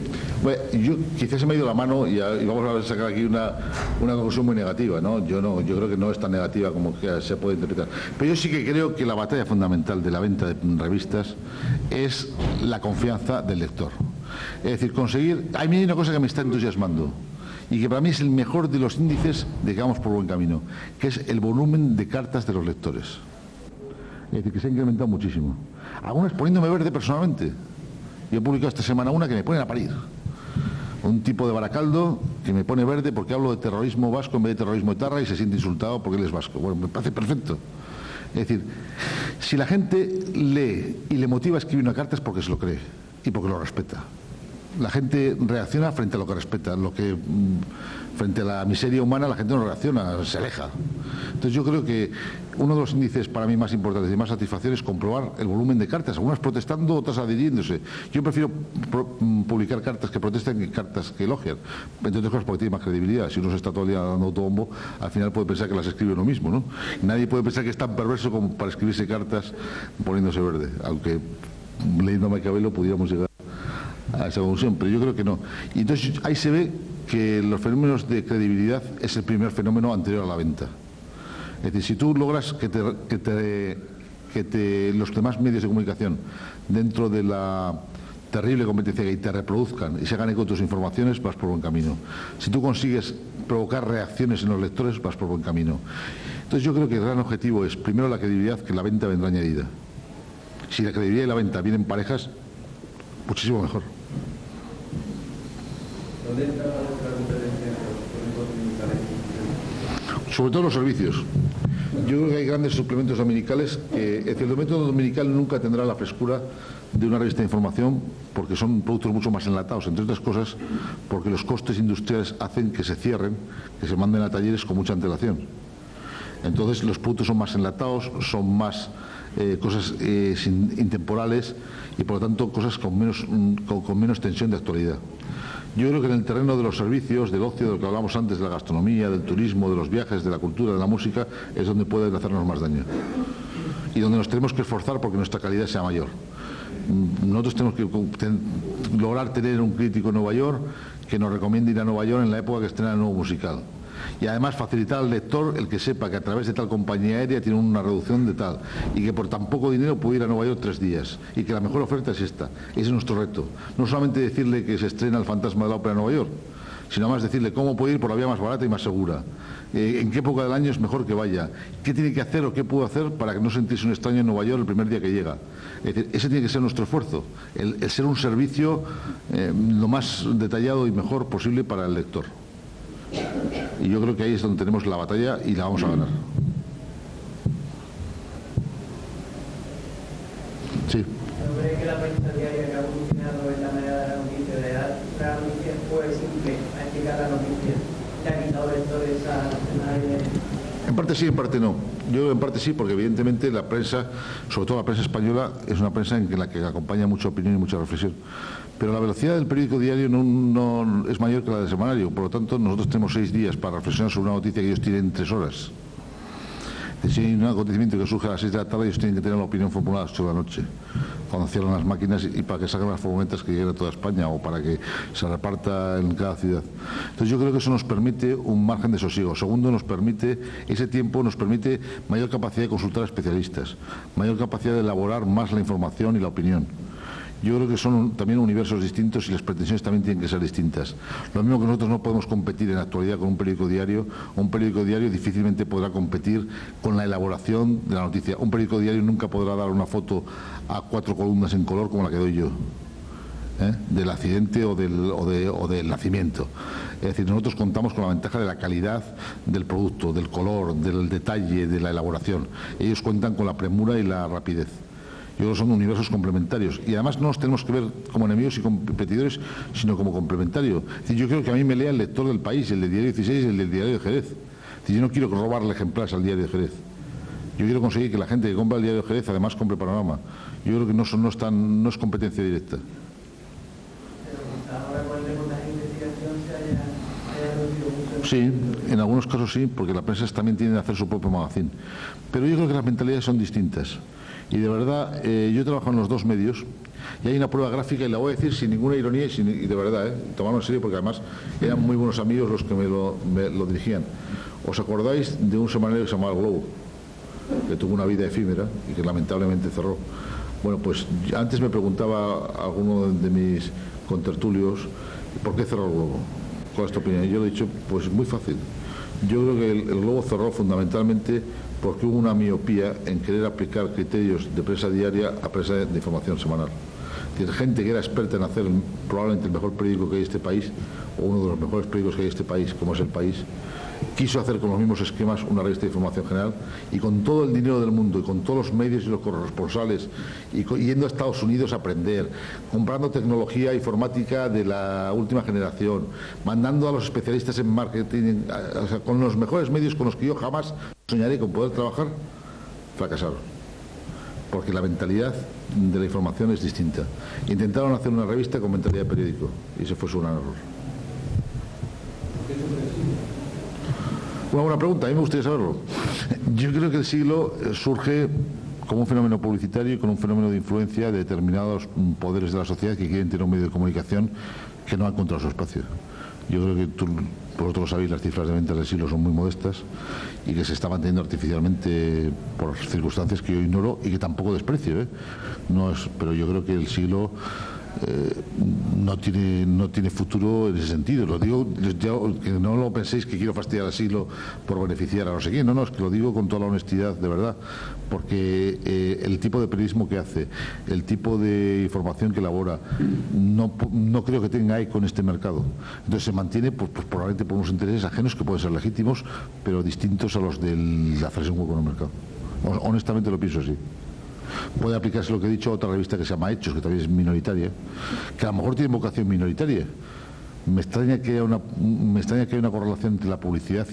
bueno, yo quizás se me ha ido la mano y vamos a sacar aquí una conclusión muy negativa, ¿no? Yo creo que no es tan negativa como que se puede interpretar. Pero yo sí que creo que la batalla fundamental de la venta de revistas es la confianza del lector. Es decir, conseguir... Hay una cosa que me está entusiasmando y que para mí es el mejor de los índices de que vamos por buen camino, que es el volumen de cartas de los lectores. Es decir, que se ha incrementado muchísimo. Algunas poniéndome verde personalmente. Yo he publicado esta semana una que me ponen a parir. Un tipo de Baracaldo que me pone verde porque hablo de terrorismo vasco en vez de terrorismo etarra y se siente insultado porque él es vasco. Bueno, me parece perfecto. Es decir, si la gente lee y le motiva a escribir una carta es porque se lo cree y porque lo respeta. La gente reacciona frente a lo que respeta, frente a la miseria humana la gente no reacciona, se aleja. Entonces yo creo que uno de los índices para mí más importantes y más satisfacción es comprobar el volumen de cartas, algunas protestando, otras adhiriéndose. Yo prefiero publicar cartas que protestan que cartas que elogian, entre otras cosas porque tiene más credibilidad. Si uno se está todo el día dando autobombo, al final puede pensar que las escribe uno mismo, ¿no? Nadie puede pensar que es tan perverso como para escribirse cartas poniéndose verde, aunque leyendo a Maquiavelo pudiéramos llegar a esa conclusión, pero yo creo que no. Y entonces ahí se ve que los fenómenos de credibilidad es el primer fenómeno anterior a la venta. Es decir, si tú logras que los demás medios de comunicación, dentro de la terrible competencia que hay, te reproduzcan y se hagan eco de tus informaciones, vas por buen camino. Si tú consigues provocar reacciones en los lectores, vas por buen camino. Entonces yo creo que el gran objetivo es, primero, la credibilidad, que la venta vendrá añadida. Si la credibilidad y la venta vienen parejas, muchísimo mejor. ¿Dónde entra la competencia entre los dominicales? Sobre todo los servicios. Yo creo que hay grandes suplementos dominicales que, es decir, el método dominical nunca tendrá la frescura de una revista de información porque son productos mucho más enlatados, entre otras cosas porque los costes industriales hacen que se cierren, que se manden a talleres con mucha antelación. Entonces los productos son más enlatados, son más cosas intemporales y por lo tanto cosas con menos tensión de actualidad. Yo creo que en el terreno de los servicios, del ocio, de lo que hablamos antes, de la gastronomía, del turismo, de los viajes, de la cultura, de la música, es donde pueden hacernos más daño. Y donde nos tenemos que esforzar porque nuestra calidad sea mayor. Nosotros tenemos que lograr tener un crítico en Nueva York que nos recomiende ir a Nueva York en la época que estrena el nuevo musical. Y además facilitar al lector el que sepa que a través de tal compañía aérea tiene una reducción de tal y que por tan poco dinero puede ir a Nueva York 3 días y que la mejor oferta es esta. Ese es nuestro reto. No solamente decirle que se estrena El Fantasma de la Ópera en Nueva York, sino más decirle cómo puede ir por la vía más barata y más segura, en qué época del año es mejor que vaya, qué tiene que hacer o qué puede hacer para que no sentirse un extraño en Nueva York el primer día que llega. Es decir, ese tiene que ser nuestro esfuerzo, el ser un servicio lo más detallado y mejor posible para el lector. Y yo creo que ahí es donde tenemos la batalla y la vamos a ganar. Sí. ¿No cree que la prensa diaria que ha evolucionado en la manera de la noticia, de dar la noticia fue simple a explicar la noticia, le ha quitado lectores a nadie? En parte sí, en parte no. Yo en parte sí, porque evidentemente la prensa, sobre todo la prensa española, es una prensa en la que acompaña mucha opinión y mucha reflexión. Pero la velocidad del periódico diario no es mayor que la del semanario. Por lo tanto, nosotros tenemos 6 días para reflexionar sobre una noticia que ellos tienen 3 horas. Si hay un acontecimiento que surge a las 6 de la tarde, ellos tienen que tener la opinión formulada a las 8 de la noche. cuando cierran las máquinas y para que salgan las furgonetas que lleguen a toda España o para que se reparta en cada ciudad. Entonces yo creo que eso nos permite un margen de sosiego. Segundo, ese tiempo nos permite mayor capacidad de consultar a especialistas, mayor capacidad de elaborar más la información y la opinión. Yo creo que son también universos distintos y las pretensiones también tienen que ser distintas. Lo mismo que nosotros no podemos competir en la actualidad con un periódico diario difícilmente podrá competir con la elaboración de la noticia. Un periódico diario nunca podrá dar una foto a 4 columnas en color como la que doy yo, del accidente o del nacimiento. Es decir, nosotros contamos con la ventaja de la calidad del producto, del color, del detalle, de la elaboración. Ellos cuentan con la premura y la rapidez. Yo creo que son universos complementarios y además no nos tenemos que ver como enemigos y competidores, sino como complementarios. Es decir, yo creo que a mí me lea el lector del País, el del Diario 16 y el del Diario de Jerez. Es decir, yo no quiero robarle ejemplares al Diario de Jerez. Yo quiero conseguir que la gente que compra el Diario de Jerez además compre Panorama. Yo creo que no es competencia directa. Pero ahora con el reportaje de investigación se haya reducido mucho. Sí, en algunos casos sí, porque la prensa también tiene que hacer su propio magazine. Pero yo creo que las mentalidades son distintas. Y de verdad, yo he trabajado en los dos medios y hay una prueba gráfica y la voy a decir sin ninguna ironía y de verdad, tomarlo en serio porque además eran muy buenos amigos los que me lo dirigían. ¿Os acordáis de un semanario que se llamaba El Globo? Que tuvo una vida efímera y que lamentablemente cerró. Bueno, pues antes me preguntaba alguno de mis contertulios ¿por qué cerró El Globo? ¿Cuál es tu opinión? Y yo le he dicho, pues muy fácil. Yo creo que el Globo cerró fundamentalmente porque hubo una miopía en querer aplicar criterios de prensa diaria a prensa de información semanal. Es decir, gente que era experta en hacer probablemente el mejor periódico que hay en este país, o uno de los mejores periódicos que hay en este país, como es El País, quiso hacer con los mismos esquemas una revista de información general y con todo el dinero del mundo y con todos los medios y los corresponsales y yendo a Estados Unidos a aprender, comprando tecnología informática de la última generación, mandando a los especialistas en marketing, o sea, con los mejores medios con los que yo jamás soñaré con poder trabajar, fracasaron. Porque la mentalidad de la información es distinta. Intentaron hacer una revista con mentalidad de periódico y ese fue su gran error. Una buena pregunta, a mí me gustaría saberlo. Yo creo que el siglo surge como un fenómeno publicitario y con un fenómeno de influencia de determinados poderes de la sociedad que quieren tener un medio de comunicación que no ha encontrado su espacio. Yo creo que vosotros lo sabéis, las cifras de ventas del siglo son muy modestas y que se está manteniendo artificialmente por circunstancias que yo ignoro y que tampoco desprecio, pero yo creo que el siglo no tiene futuro en ese sentido. Lo digo, que no lo penséis que quiero fastidiar al siglo por beneficiar a no sé quién, no, es que lo digo con toda la honestidad, de verdad, porque el tipo de periodismo que hace, el tipo de información que elabora, no creo que tenga eco en este mercado. Entonces se mantiene pues probablemente por unos intereses ajenos que pueden ser legítimos, pero distintos a los de hacerse un hueco en el mercado. Honestamente lo pienso así. Puede aplicarse lo que he dicho a otra revista que se llama Hechos, que también es minoritaria, que a lo mejor tiene vocación minoritaria. Me extraña que haya una correlación entre la publicidad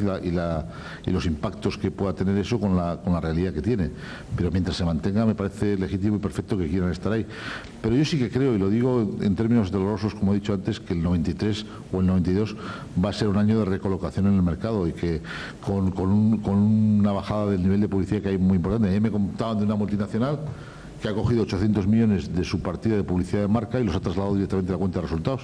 y los impactos que pueda tener eso con la realidad que tiene. Pero mientras se mantenga, me parece legítimo y perfecto que quieran estar ahí. Pero yo sí que creo, y lo digo en términos dolorosos, como he dicho antes, que el 93 o el 92 va a ser un año de recolocación en el mercado y que con una bajada del nivel de publicidad que hay muy importante. Ayer me contaban de una multinacional que ha cogido 800 millones de su partida de publicidad de marca y los ha trasladado directamente a la cuenta de resultados.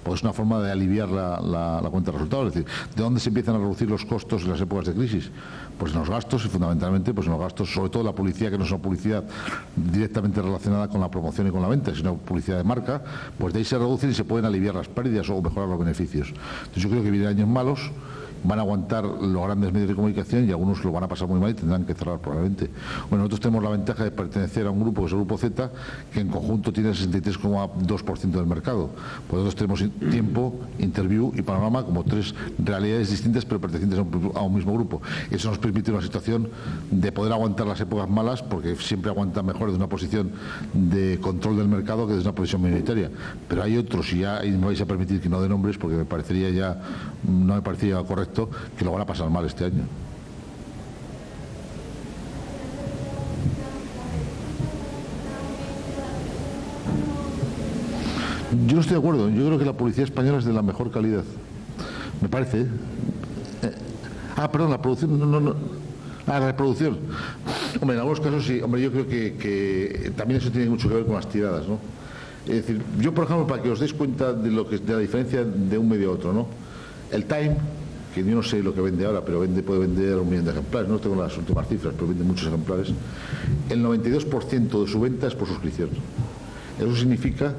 Pues es una forma de aliviar la cuenta de resultados. Es decir, ¿de dónde se empiezan a reducir los costos en las épocas de crisis? Pues en los gastos y fundamentalmente pues en los gastos, sobre todo la publicidad, que no es una publicidad directamente relacionada con la promoción y con la venta, sino publicidad de marca, pues de ahí se reducen y se pueden aliviar las pérdidas o mejorar los beneficios. Entonces yo creo que vienen años malos, van a aguantar los grandes medios de comunicación y algunos lo van a pasar muy mal y tendrán que cerrar probablemente. Bueno, nosotros tenemos la ventaja de pertenecer a un grupo, que es el Grupo Z, que en conjunto tiene el 63,2% del mercado. Pues nosotros tenemos Tiempo, Interview y Panorama como tres realidades distintas pero pertenecientes a un mismo grupo. Eso nos permite una situación de poder aguantar las épocas malas, porque siempre aguanta mejor desde una posición de control del mercado que desde una posición minoritaria. Pero hay otros, y ya me vais a permitir que no dé nombres porque no me parecía correcto, que lo van a pasar mal este año. Yo no estoy de acuerdo. Yo creo que la publicidad española es de la mejor calidad. Me parece. Perdón, la producción. La reproducción. Hombre, en algunos casos sí. Hombre, yo creo que también eso tiene mucho que ver con las tiradas, ¿no? Es decir, yo, por ejemplo, para que os deis cuenta de la diferencia de un medio a otro, ¿no? El Time, que yo no sé lo que vende ahora, pero puede vender 1 millón de ejemplares, no tengo las últimas cifras, pero vende muchos ejemplares. El 92% de su venta es por suscripción. Eso significa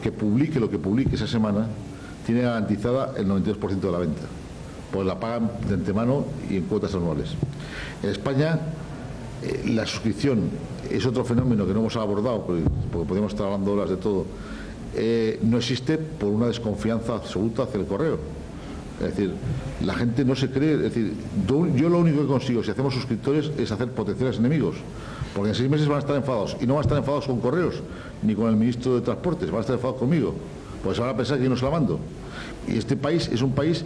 que publique lo que publique esa semana, tiene garantizada el 92% de la venta, pues la pagan de antemano y en cuotas anuales. En España, la suscripción es otro fenómeno que no hemos abordado, porque podemos estar hablando horas de todo. No existe por una desconfianza absoluta hacia el correo. Es decir, la gente no se cree. Es decir, yo lo único que consigo si hacemos suscriptores es hacer potenciales enemigos, porque en 6 meses van a estar enfadados, y no van a estar enfadados con correos ni con el ministro de Transportes, van a estar enfadados conmigo, pues van a pensar que yo no se la mando. Y este país es un país,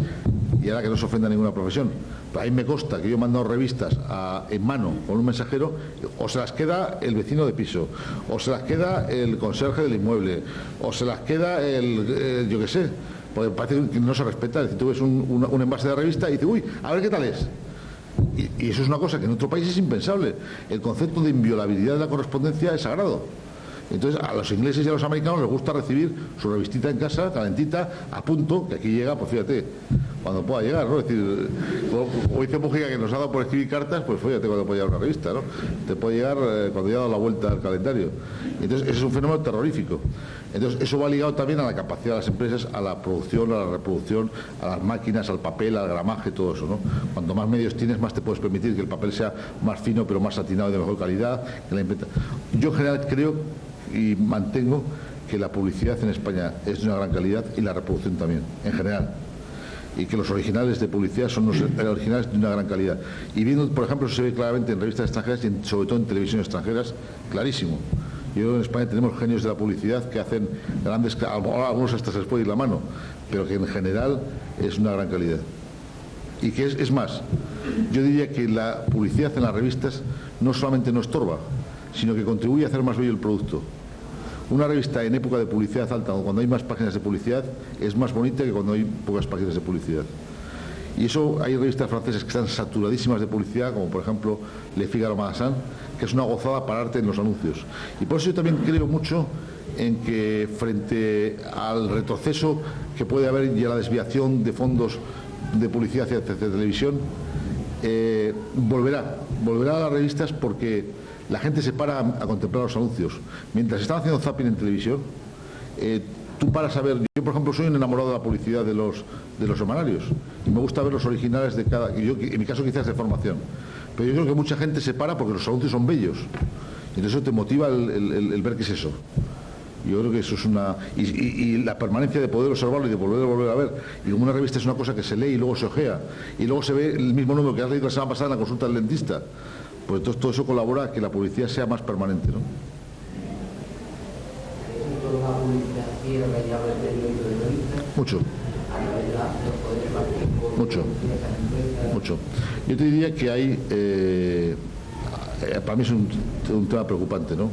y ahora que no se ofenda a ninguna profesión, a mí me consta que yo he mandado revistas en mano con un mensajero, o se las queda el vecino de piso, o se las queda el conserje del inmueble, o se las queda yo qué sé, porque parece que no se respeta. Es decir, tú ves un envase de revista y dices, uy, a ver qué tal es. Y eso es una cosa que en otro país es impensable. El concepto de inviolabilidad de la correspondencia es sagrado. Entonces, a los ingleses y a los americanos les gusta recibir su revistita en casa, calentita, a punto, que aquí llega, pues fíjate, cuando pueda llegar, ¿no? Es decir, como dice Mujica, que nos ha dado por escribir cartas, pues fíjate cuando puede llegar una revista, ¿no? Te puede llegar cuando ya ha dado la vuelta al calendario. Entonces, ese es un fenómeno terrorífico. Entonces, eso va ligado también a la capacidad de las empresas, a la producción, a la reproducción, a las máquinas, al papel, al gramaje, todo eso, ¿no? Cuanto más medios tienes, más te puedes permitir que el papel sea más fino, pero más satinado y de mejor calidad. Yo en general creo y mantengo que la publicidad en España es de una gran calidad, y la reproducción también, en general, y que los originales de publicidad son los originales de una gran calidad. Y viendo, por ejemplo, eso se ve claramente en revistas extranjeras y sobre todo en televisiones extranjeras, clarísimo. Yo creo que en España tenemos genios de la publicidad que hacen grandes, algunos hasta se les puede ir la mano, pero que en general es una gran calidad. Y que es más, yo diría que la publicidad en las revistas no solamente no estorba, sino que contribuye a hacer más bello el producto. Una revista en época de publicidad alta, o cuando hay más páginas de publicidad, es más bonita que cuando hay pocas páginas de publicidad. Y eso, hay revistas francesas que están saturadísimas de publicidad, como por ejemplo Le Figaro Magazine, que es una gozada pararte en los anuncios. Y por eso yo también creo mucho en que, frente al retroceso que puede haber y a la desviación de fondos de publicidad hacia televisión, volverá a las revistas, porque la gente se para a contemplar los anuncios. Mientras están haciendo zapping en televisión, tú paras a ver. Yo, por ejemplo, soy un enamorado de la publicidad de los semanarios, y me gusta ver los originales de cada. En mi caso quizás de formación, pero yo creo que mucha gente se para porque los anuncios son bellos, y eso te motiva el ver qué es eso. Yo creo que eso es una. Y la permanencia de poder observarlo y de volver a ver. Y como una revista es una cosa que se lee y luego se ojea, y luego se ve el mismo número que has leído la semana pasada en la consulta del dentista, pues entonces todo eso colabora a que la publicidad sea más permanente, ¿no? Mucho. Yo te diría que hay, para mí es un tema preocupante, ¿no?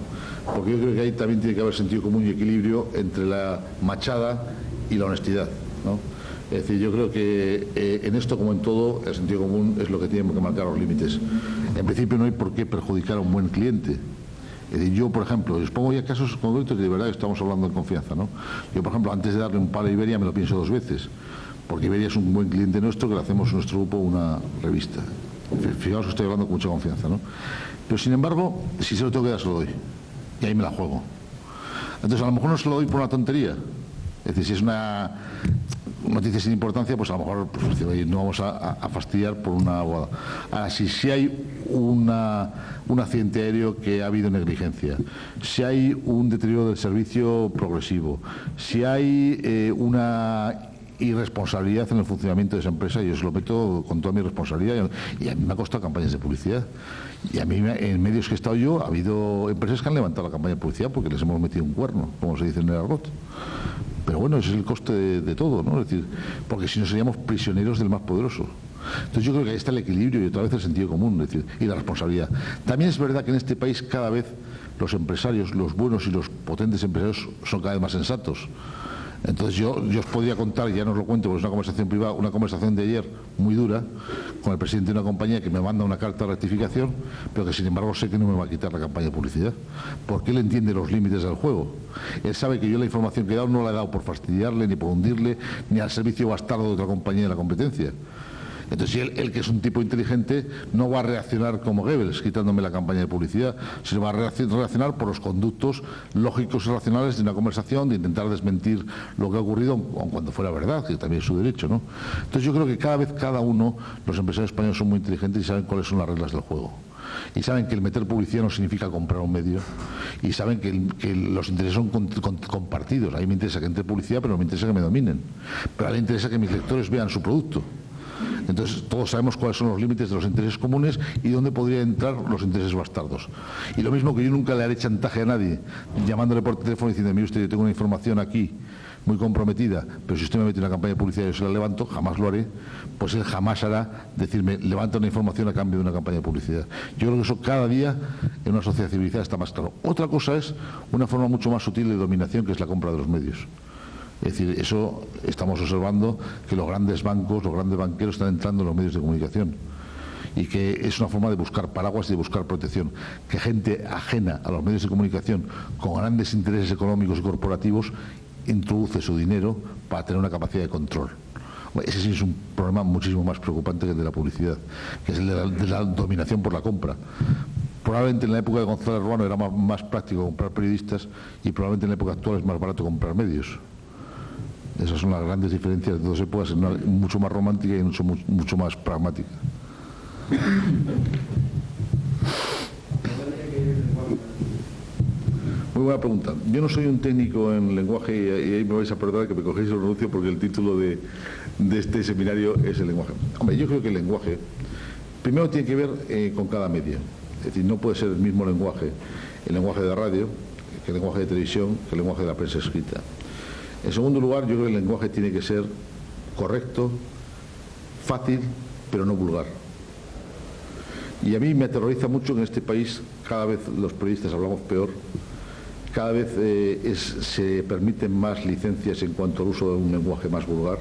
Porque yo creo que ahí también tiene que haber sentido común y equilibrio entre la machada y la honestidad, ¿no? Es decir, yo creo que en esto, como en todo, el sentido común es lo que tiene que marcar los límites. En principio no hay por qué perjudicar a un buen cliente. Es decir, yo, por ejemplo, os pongo ya casos concretos y de verdad que estamos hablando en confianza, ¿no? Yo, por ejemplo, antes de darle un palo a Iberia me lo pienso 2 veces, porque Iberia es un buen cliente nuestro, que le hacemos en nuestro grupo una revista. Fijaos que estoy hablando con mucha confianza, ¿no? Pero sin embargo, si se lo tengo que dar, se lo doy. Y ahí me la juego. Entonces, a lo mejor no se lo doy por una tontería. Es decir, si es una noticia sin importancia, pues a lo mejor pues, no vamos a fastidiar por una abogada. Ahora, si hay un accidente aéreo que ha habido negligencia, si hay un deterioro del servicio progresivo, si hay una irresponsabilidad en el funcionamiento de esa empresa, yo se lo meto con toda mi responsabilidad, y a mí me ha costado campañas de publicidad, y a mí en medios que he estado yo ha habido empresas que han levantado la campaña de publicidad porque les hemos metido un cuerno, como se dice en el argot. Pero bueno, ese es el coste de todo, ¿no? Es decir, porque si no seríamos prisioneros del más poderoso. Entonces yo creo que ahí está el equilibrio y otra vez el sentido común, es decir, y la responsabilidad. También es verdad que en este país cada vez los empresarios, los buenos y los potentes empresarios, son cada vez más sensatos. Entonces yo os podría contar, ya no os lo cuento porque es una conversación privada, una conversación de ayer muy dura con el presidente de una compañía que me manda una carta de rectificación, pero que sin embargo sé que no me va a quitar la campaña de publicidad, porque él entiende los límites del juego. Él sabe que yo la información que he dado no la he dado por fastidiarle, ni por hundirle, ni al servicio bastardo de otra compañía de la competencia. Entonces él, que es un tipo inteligente, no va a reaccionar como Goebbels, quitándome la campaña de publicidad, sino va a reaccionar por los conductos lógicos y racionales de una conversación, de intentar desmentir lo que ha ocurrido, aun cuando fuera verdad, que también es su derecho, ¿no? Entonces yo creo que cada vez, cada uno, los empresarios españoles son muy inteligentes y saben cuáles son las reglas del juego. Y saben que el meter publicidad no significa comprar un medio, y saben que los intereses son compartidos. A mí me interesa que entre publicidad, pero no me interesa que me dominen. Pero a mí me interesa que mis lectores vean su producto. Entonces todos sabemos cuáles son los límites de los intereses comunes y dónde podrían entrar los intereses bastardos. Y lo mismo que yo nunca le haré chantaje a nadie llamándole por teléfono diciendo: mire usted, yo tengo una información aquí muy comprometida, pero si usted me mete en una campaña de publicidad y yo se la levanto, jamás lo haré. Pues él jamás hará decirme: levanta una información a cambio de una campaña de publicidad. Yo creo que eso cada día en una sociedad civilizada está más claro. Otra cosa es una forma mucho más sutil de dominación, que es la compra de los medios. Es decir, eso estamos observando, que los grandes bancos, los grandes banqueros están entrando en los medios de comunicación, y que es una forma de buscar paraguas y de buscar protección. Que gente ajena a los medios de comunicación, con grandes intereses económicos y corporativos, introduce su dinero para tener una capacidad de control. Ese sí es un problema muchísimo más preocupante que el de la publicidad, que es el de la dominación por la compra. Probablemente en la época de González Ruano era más práctico comprar periodistas, y probablemente en la época actual es más barato comprar medios. Esas son las grandes diferencias de dos épocas, una mucho más romántica y mucho más pragmática. Muy buena pregunta. Yo no soy un técnico en lenguaje, y ahí me vais a perdonar que me cogéis el anuncio, porque el título de este seminario es el lenguaje. Hombre, yo creo que el lenguaje primero tiene que ver con cada medio. Es decir, no puede ser el mismo lenguaje el lenguaje de radio que el lenguaje de televisión, que el lenguaje de la prensa escrita. En segundo lugar, yo creo que el lenguaje tiene que ser correcto, fácil, pero no vulgar. Y a mí me aterroriza mucho que en este país cada vez los periodistas hablamos peor, cada vez se permiten más licencias en cuanto al uso de un lenguaje más vulgar,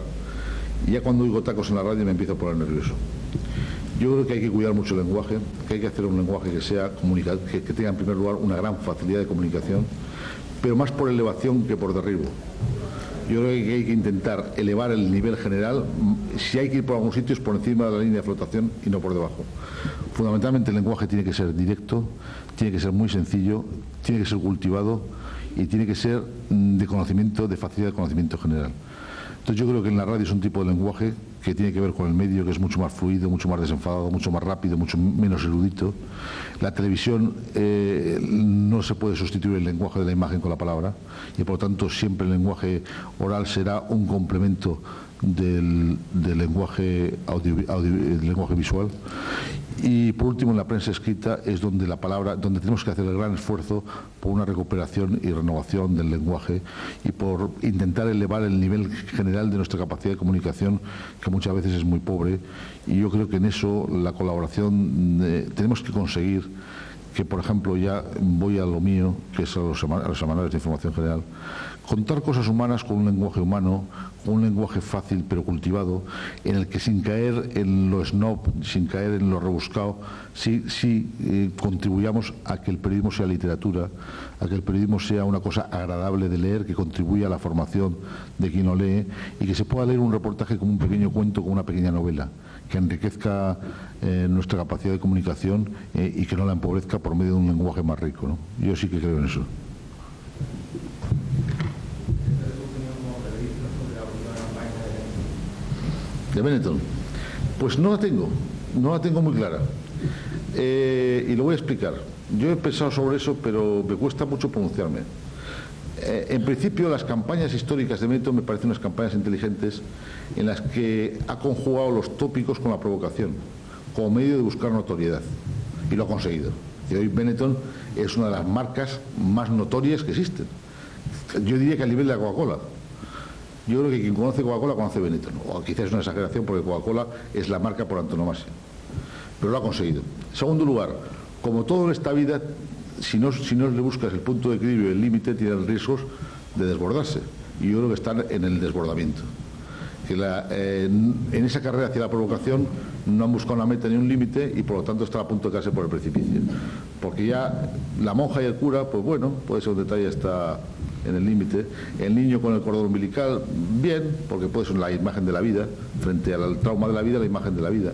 y ya cuando oigo tacos en la radio me empiezo a poner nervioso. Yo creo que hay que cuidar mucho el lenguaje, que hay que hacer un lenguaje que sea que tenga en primer lugar una gran facilidad de comunicación, pero más por elevación que por derribo. Yo creo que hay que intentar elevar el nivel general. Si hay que ir por algunos sitios, por encima de la línea de flotación y no por debajo. Fundamentalmente el lenguaje tiene que ser directo, tiene que ser muy sencillo, tiene que ser cultivado y tiene que ser de conocimiento, de facilidad de conocimiento general. Entonces yo creo que en la radio es un tipo de lenguaje que tiene que ver con el medio, que es mucho más fluido, mucho más desenfadado, mucho más rápido, mucho menos erudito. La televisión no se puede sustituir el lenguaje de la imagen con la palabra, y por lo tanto siempre el lenguaje oral será un complemento del lenguaje del lenguaje visual. Y por último, en la prensa escrita es donde la palabra, donde tenemos que hacer el gran esfuerzo por una recuperación y renovación del lenguaje, y por intentar elevar el nivel general de nuestra capacidad de comunicación, que muchas veces es muy pobre. Y yo creo que en eso la colaboración tenemos que conseguir que, por ejemplo, ya voy a lo mío, que es a los semanarios de información general, contar cosas humanas con un lenguaje humano, con un lenguaje fácil pero cultivado, en el que sin caer en lo snob, sin caer en lo rebuscado, sí contribuyamos a que el periodismo sea literatura, a que el periodismo sea una cosa agradable de leer, que contribuya a la formación de quien lo lee, y que se pueda leer un reportaje como un pequeño cuento, como una pequeña novela, que enriquezca nuestra capacidad de comunicación y que no la empobrezca por medio de un lenguaje más rico, ¿no? Yo sí que creo en eso. ¿De Benetton? Pues no la tengo muy clara. Y lo voy a explicar. Yo he pensado sobre eso, pero me cuesta mucho pronunciarme. En principio, las campañas históricas de Benetton me parecen unas campañas inteligentes, en las que ha conjugado los tópicos con la provocación, como medio de buscar notoriedad, y lo ha conseguido. Y hoy Benetton es una de las marcas más notorias que existen. Yo diría que al nivel de la Coca-Cola. Yo creo que quien conoce Coca-Cola conoce Benetton, o quizás es una exageración, porque Coca-Cola es la marca por antonomasia, pero lo ha conseguido. En segundo lugar, como todo en esta vida, si no le buscas el punto de equilibrio y el límite, tiene riesgos de desbordarse. y yo creo que están en el desbordamiento. Que en esa carrera hacia la provocación no han buscado una meta ni un límite y por lo tanto están a punto de caerse por el precipicio. Porque ya la monja y el cura, pues bueno, puede ser un detalle, está en el límite. El niño con el cordón umbilical, bien, porque puede ser la imagen de la vida, frente al trauma de la vida, la imagen de la vida.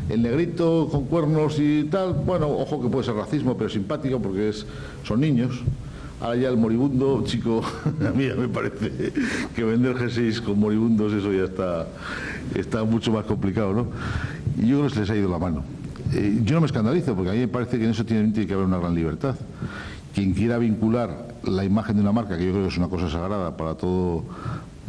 El negrito con cuernos y tal, bueno, ojo que puede ser racismo, pero simpático porque son niños. Ahora ya el moribundo, chico, a mí ya me parece que vender jerseys con moribundos, eso ya está mucho más complicado, ¿no? Y yo creo que se les ha ido la mano. Yo no me escandalizo, porque a mí me parece que en eso tiene que haber una gran libertad. Quien quiera vincular la imagen de una marca, que yo creo que es una cosa sagrada para todo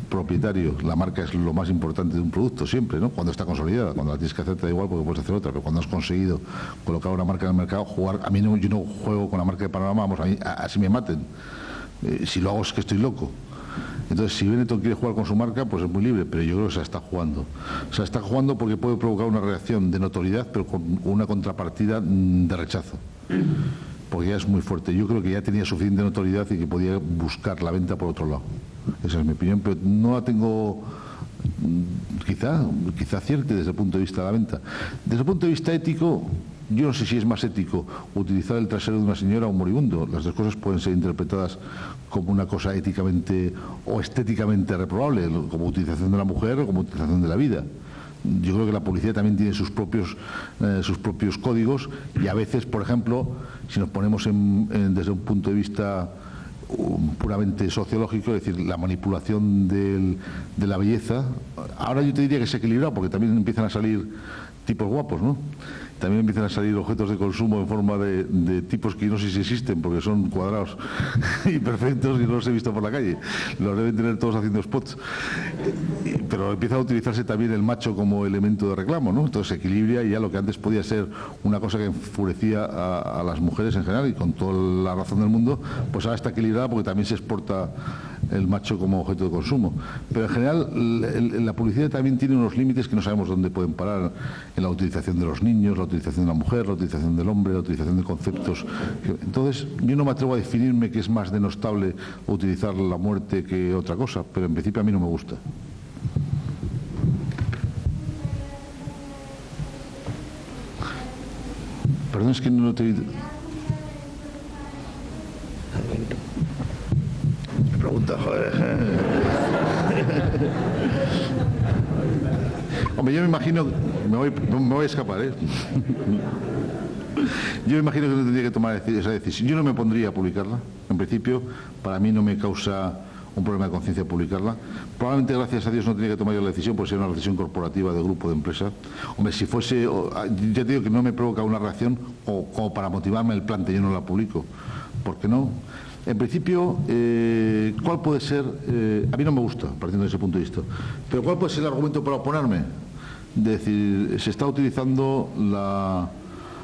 propietario, la marca es lo más importante de un producto siempre, ¿no? Cuando está consolidada, cuando la tienes que hacer te da igual porque puedes hacer otra, pero cuando has conseguido colocar una marca en el mercado, yo no juego con la marca de Panorama, vamos, así me maten, si lo hago es que estoy loco. Entonces, si Benetton quiere jugar con su marca, pues es muy libre, pero yo creo que se la está jugando. Se la está jugando porque puede provocar una reacción de notoriedad, pero con una contrapartida de rechazo. Porque ya es muy fuerte. Yo creo que ya tenía suficiente notoriedad y que podía buscar la venta por otro lado. Esa es mi opinión, pero no la tengo, quizá acierte desde el punto de vista de la venta. Desde el punto de vista ético, yo no sé si es más ético utilizar el trasero de una señora o un moribundo. Las dos cosas pueden ser interpretadas como una cosa éticamente o estéticamente reprobable, como utilización de la mujer o como utilización de la vida. Yo creo que la policía también tiene sus propios códigos y a veces, por ejemplo, si nos ponemos desde un punto de vista puramente sociológico, es decir, la manipulación de la belleza, ahora yo te diría que se ha equilibrado porque también empiezan a salir tipos guapos, ¿no? También empiezan a salir objetos de consumo en forma de tipos que no sé si existen porque son cuadrados y perfectos y no los he visto por la calle. Los deben tener todos haciendo spots. Pero empieza a utilizarse también el macho como elemento de reclamo, ¿no? Entonces se equilibra y ya lo que antes podía ser una cosa que enfurecía a las mujeres en general y con toda la razón del mundo, pues ahora está equilibrada porque también se exporta el macho como objeto de consumo. Pero en general la publicidad también tiene unos límites que no sabemos dónde pueden parar en la utilización de los niños, la utilización de la mujer, la utilización del hombre, la utilización de conceptos. Entonces, yo no me atrevo a definirme que es más denostable utilizar la muerte que otra cosa, pero en principio a mí no me gusta. Perdón, es que no te he oído. Me pregunta, joder. Hombre, yo me imagino, me voy a escapar, ¿eh? Yo me imagino que no tendría que tomar esa decisión. Yo no me pondría a publicarla, en principio, para mí no me causa un problema de conciencia publicarla. Probablemente, gracias a Dios, no tenía que tomar yo la decisión, porque sería una decisión corporativa de grupo de empresa. Hombre, si fuese, ya te digo que no me provoca una reacción como para motivarme el plante, yo no la publico. ¿Por qué no? En principio, ¿cuál puede ser? A mí no me gusta, partiendo de ese punto de vista, pero ¿cuál puede ser el argumento para oponerme? Es decir, se está utilizando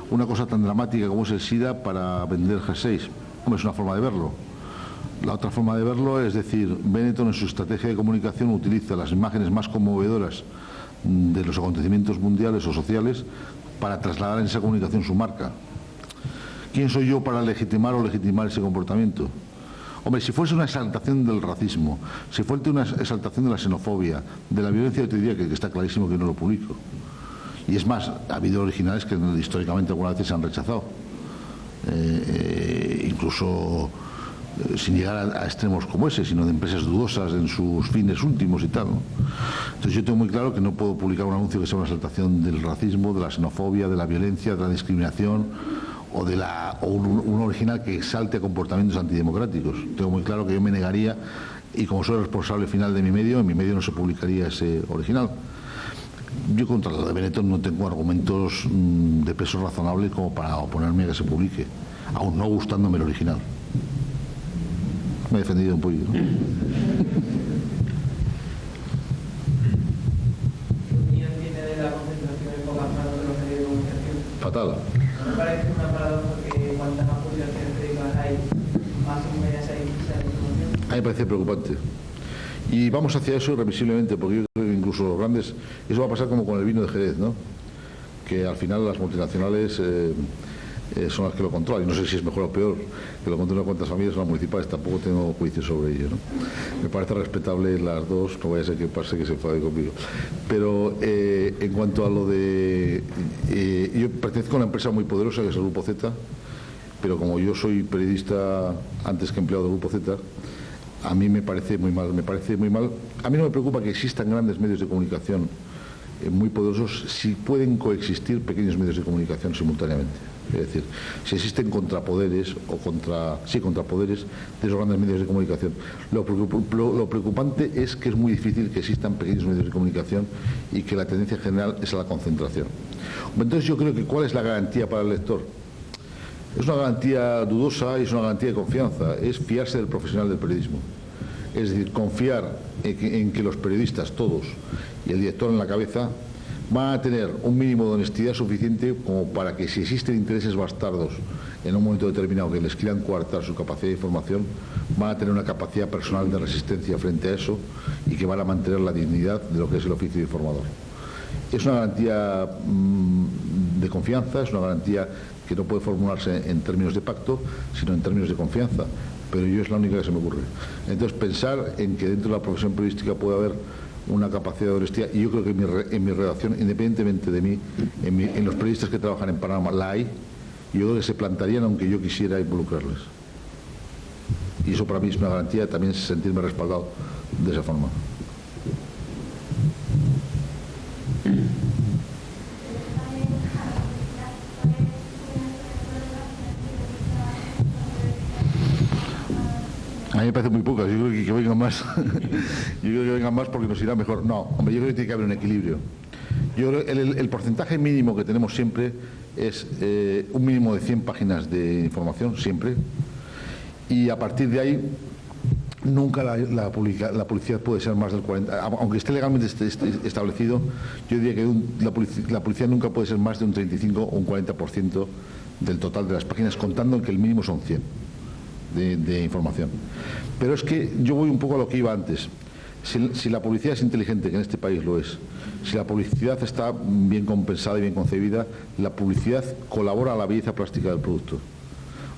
una cosa tan dramática como es el SIDA para vender jerseys. Hombre, es una forma de verlo. La otra forma de verlo es decir, Benetton en su estrategia de comunicación utiliza las imágenes más conmovedoras de los acontecimientos mundiales o sociales para trasladar en esa comunicación su marca. ¿Quién soy yo para legitimar o legitimar ese comportamiento? Hombre, si fuese una exaltación del racismo, si fuese una exaltación de la xenofobia, de la violencia, yo te diría que está clarísimo que no lo publico. Y es más, ha habido originales que históricamente algunas veces se han rechazado. Incluso sin llegar a extremos como ese, sino de empresas dudosas en sus fines últimos y tal, ¿no? Entonces yo tengo muy claro que no puedo publicar un anuncio que sea una exaltación del racismo, de la xenofobia, de la violencia, de la discriminación o un original que exalte a comportamientos antidemocráticos. Tengo muy claro que yo me negaría, y como soy el responsable final de mi medio, en mi medio no se publicaría ese original. Yo contra lo de Benetton no tengo argumentos de peso razonable como para oponerme a que se publique, aún no gustándome el original. Me he defendido un poquito, ¿no? ¿Qué opinión tiene de la concentración en pocas manos de los medios de comunicación? Fatal. Me parece una paradoja que cuantas más publicaciones periódicas hay, más inmediata hay esa información. A mí me parece preocupante. Y vamos hacia eso irremisiblemente, porque yo creo que incluso los grandes, eso va a pasar como con el vino de Jerez, ¿no? Que al final las multinacionales son las que lo controlan. Y no sé si es mejor o peor que lo controlen cuantas familias o las municipales, tampoco tengo juicio sobre ello, ¿no? Me parece respetable las dos, no vaya a ser que pase que se enfade conmigo. Pero en cuanto a lo de... yo pertenezco a una empresa muy poderosa que es el Grupo Z, pero como yo soy periodista antes que empleado del Grupo Z, a mí me parece muy mal. A mí no me preocupa que existan grandes medios de comunicación muy poderosos si pueden coexistir pequeños medios de comunicación simultáneamente. Es decir, si existen contrapoderes contrapoderes de esos grandes medios de comunicación. Lo preocupante es que es muy difícil que existan pequeños medios de comunicación y que la tendencia general es a la concentración. Entonces yo creo que ¿cuál es la garantía para el lector? Es una garantía dudosa y es una garantía de confianza, es fiarse del profesional del periodismo. Es decir, confiar en que los periodistas, todos, y el director en la cabeza, van a tener un mínimo de honestidad suficiente como para que si existen intereses bastardos en un momento determinado que les quieran coartar su capacidad de información, van a tener una capacidad personal de resistencia frente a eso y que van a mantener la dignidad de lo que es el oficio de informador. Es una garantía de confianza, es una garantía que no puede formularse en términos de pacto, sino en términos de confianza, pero yo es la única que se me ocurre. Entonces, pensar en que dentro de la profesión periodística puede haber una capacidad de honestidad, y yo creo que en mi redacción, independientemente de mí, en los periodistas que trabajan en Panamá, la hay, yo creo que se plantarían aunque yo quisiera involucrarles. Y eso para mí es una garantía, también sentirme respaldado de esa forma. A mí me parece muy pocas, yo creo que vengan más. Yo creo que vengan más porque nos irá mejor. No, hombre, yo creo que tiene que haber un equilibrio. Yo creo que el porcentaje mínimo que tenemos siempre es un mínimo de 100 páginas de información, siempre. Y a partir de ahí, nunca la publicidad puede ser más del 40%. Aunque esté legalmente establecido, yo diría que la publicidad nunca puede ser más de un 35 o un 40% del total de las páginas, contando que el mínimo son 100. De información. Pero es que yo voy un poco a lo que iba antes. Si la publicidad es inteligente, que en este país lo es, si la publicidad está bien compensada y bien concebida, la publicidad colabora a la belleza plástica del producto.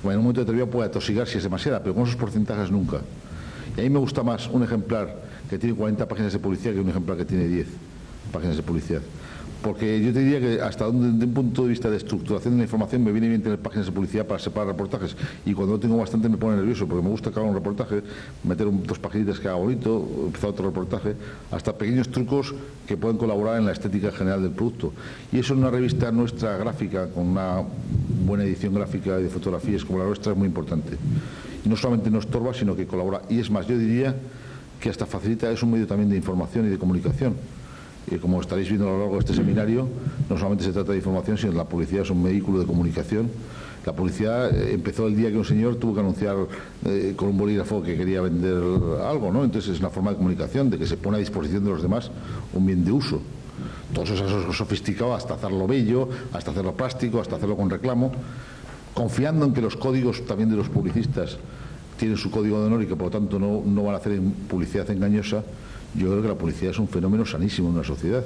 Bueno, en un momento determinado puede atosigar si es demasiada, pero con esos porcentajes nunca. Y a mí me gusta más un ejemplar que tiene 40 páginas de publicidad que un ejemplar que tiene 10 páginas de publicidad. Porque yo te diría que hasta desde un punto de vista de estructuración de la información me viene bien tener páginas de publicidad para separar reportajes, y cuando lo tengo bastante me pone nervioso porque me gusta acabar un reportaje, meter dos paginitas que haga bonito, empezar otro reportaje, hasta pequeños trucos que pueden colaborar en la estética general del producto. Y eso en una revista nuestra gráfica, con una buena edición gráfica y de fotografías como la nuestra, es muy importante. Y no solamente no estorba, sino que colabora. Y es más, yo diría que hasta facilita, es un medio también de información y de comunicación. Y como estaréis viendo a lo largo de este seminario, no solamente se trata de información, sino que la publicidad es un vehículo de comunicación. La publicidad empezó el día que un señor tuvo que anunciar con un bolígrafo que quería vender algo, ¿no? Entonces es una forma de comunicación, de que se pone a disposición de los demás un bien de uso. Todo eso es sofisticado, hasta hacerlo bello, hasta hacerlo plástico, hasta hacerlo con reclamo, confiando en que los códigos también de los publicistas tienen su código de honor y que por lo tanto no van a hacer publicidad engañosa. Yo creo que la publicidad es un fenómeno sanísimo en una sociedad.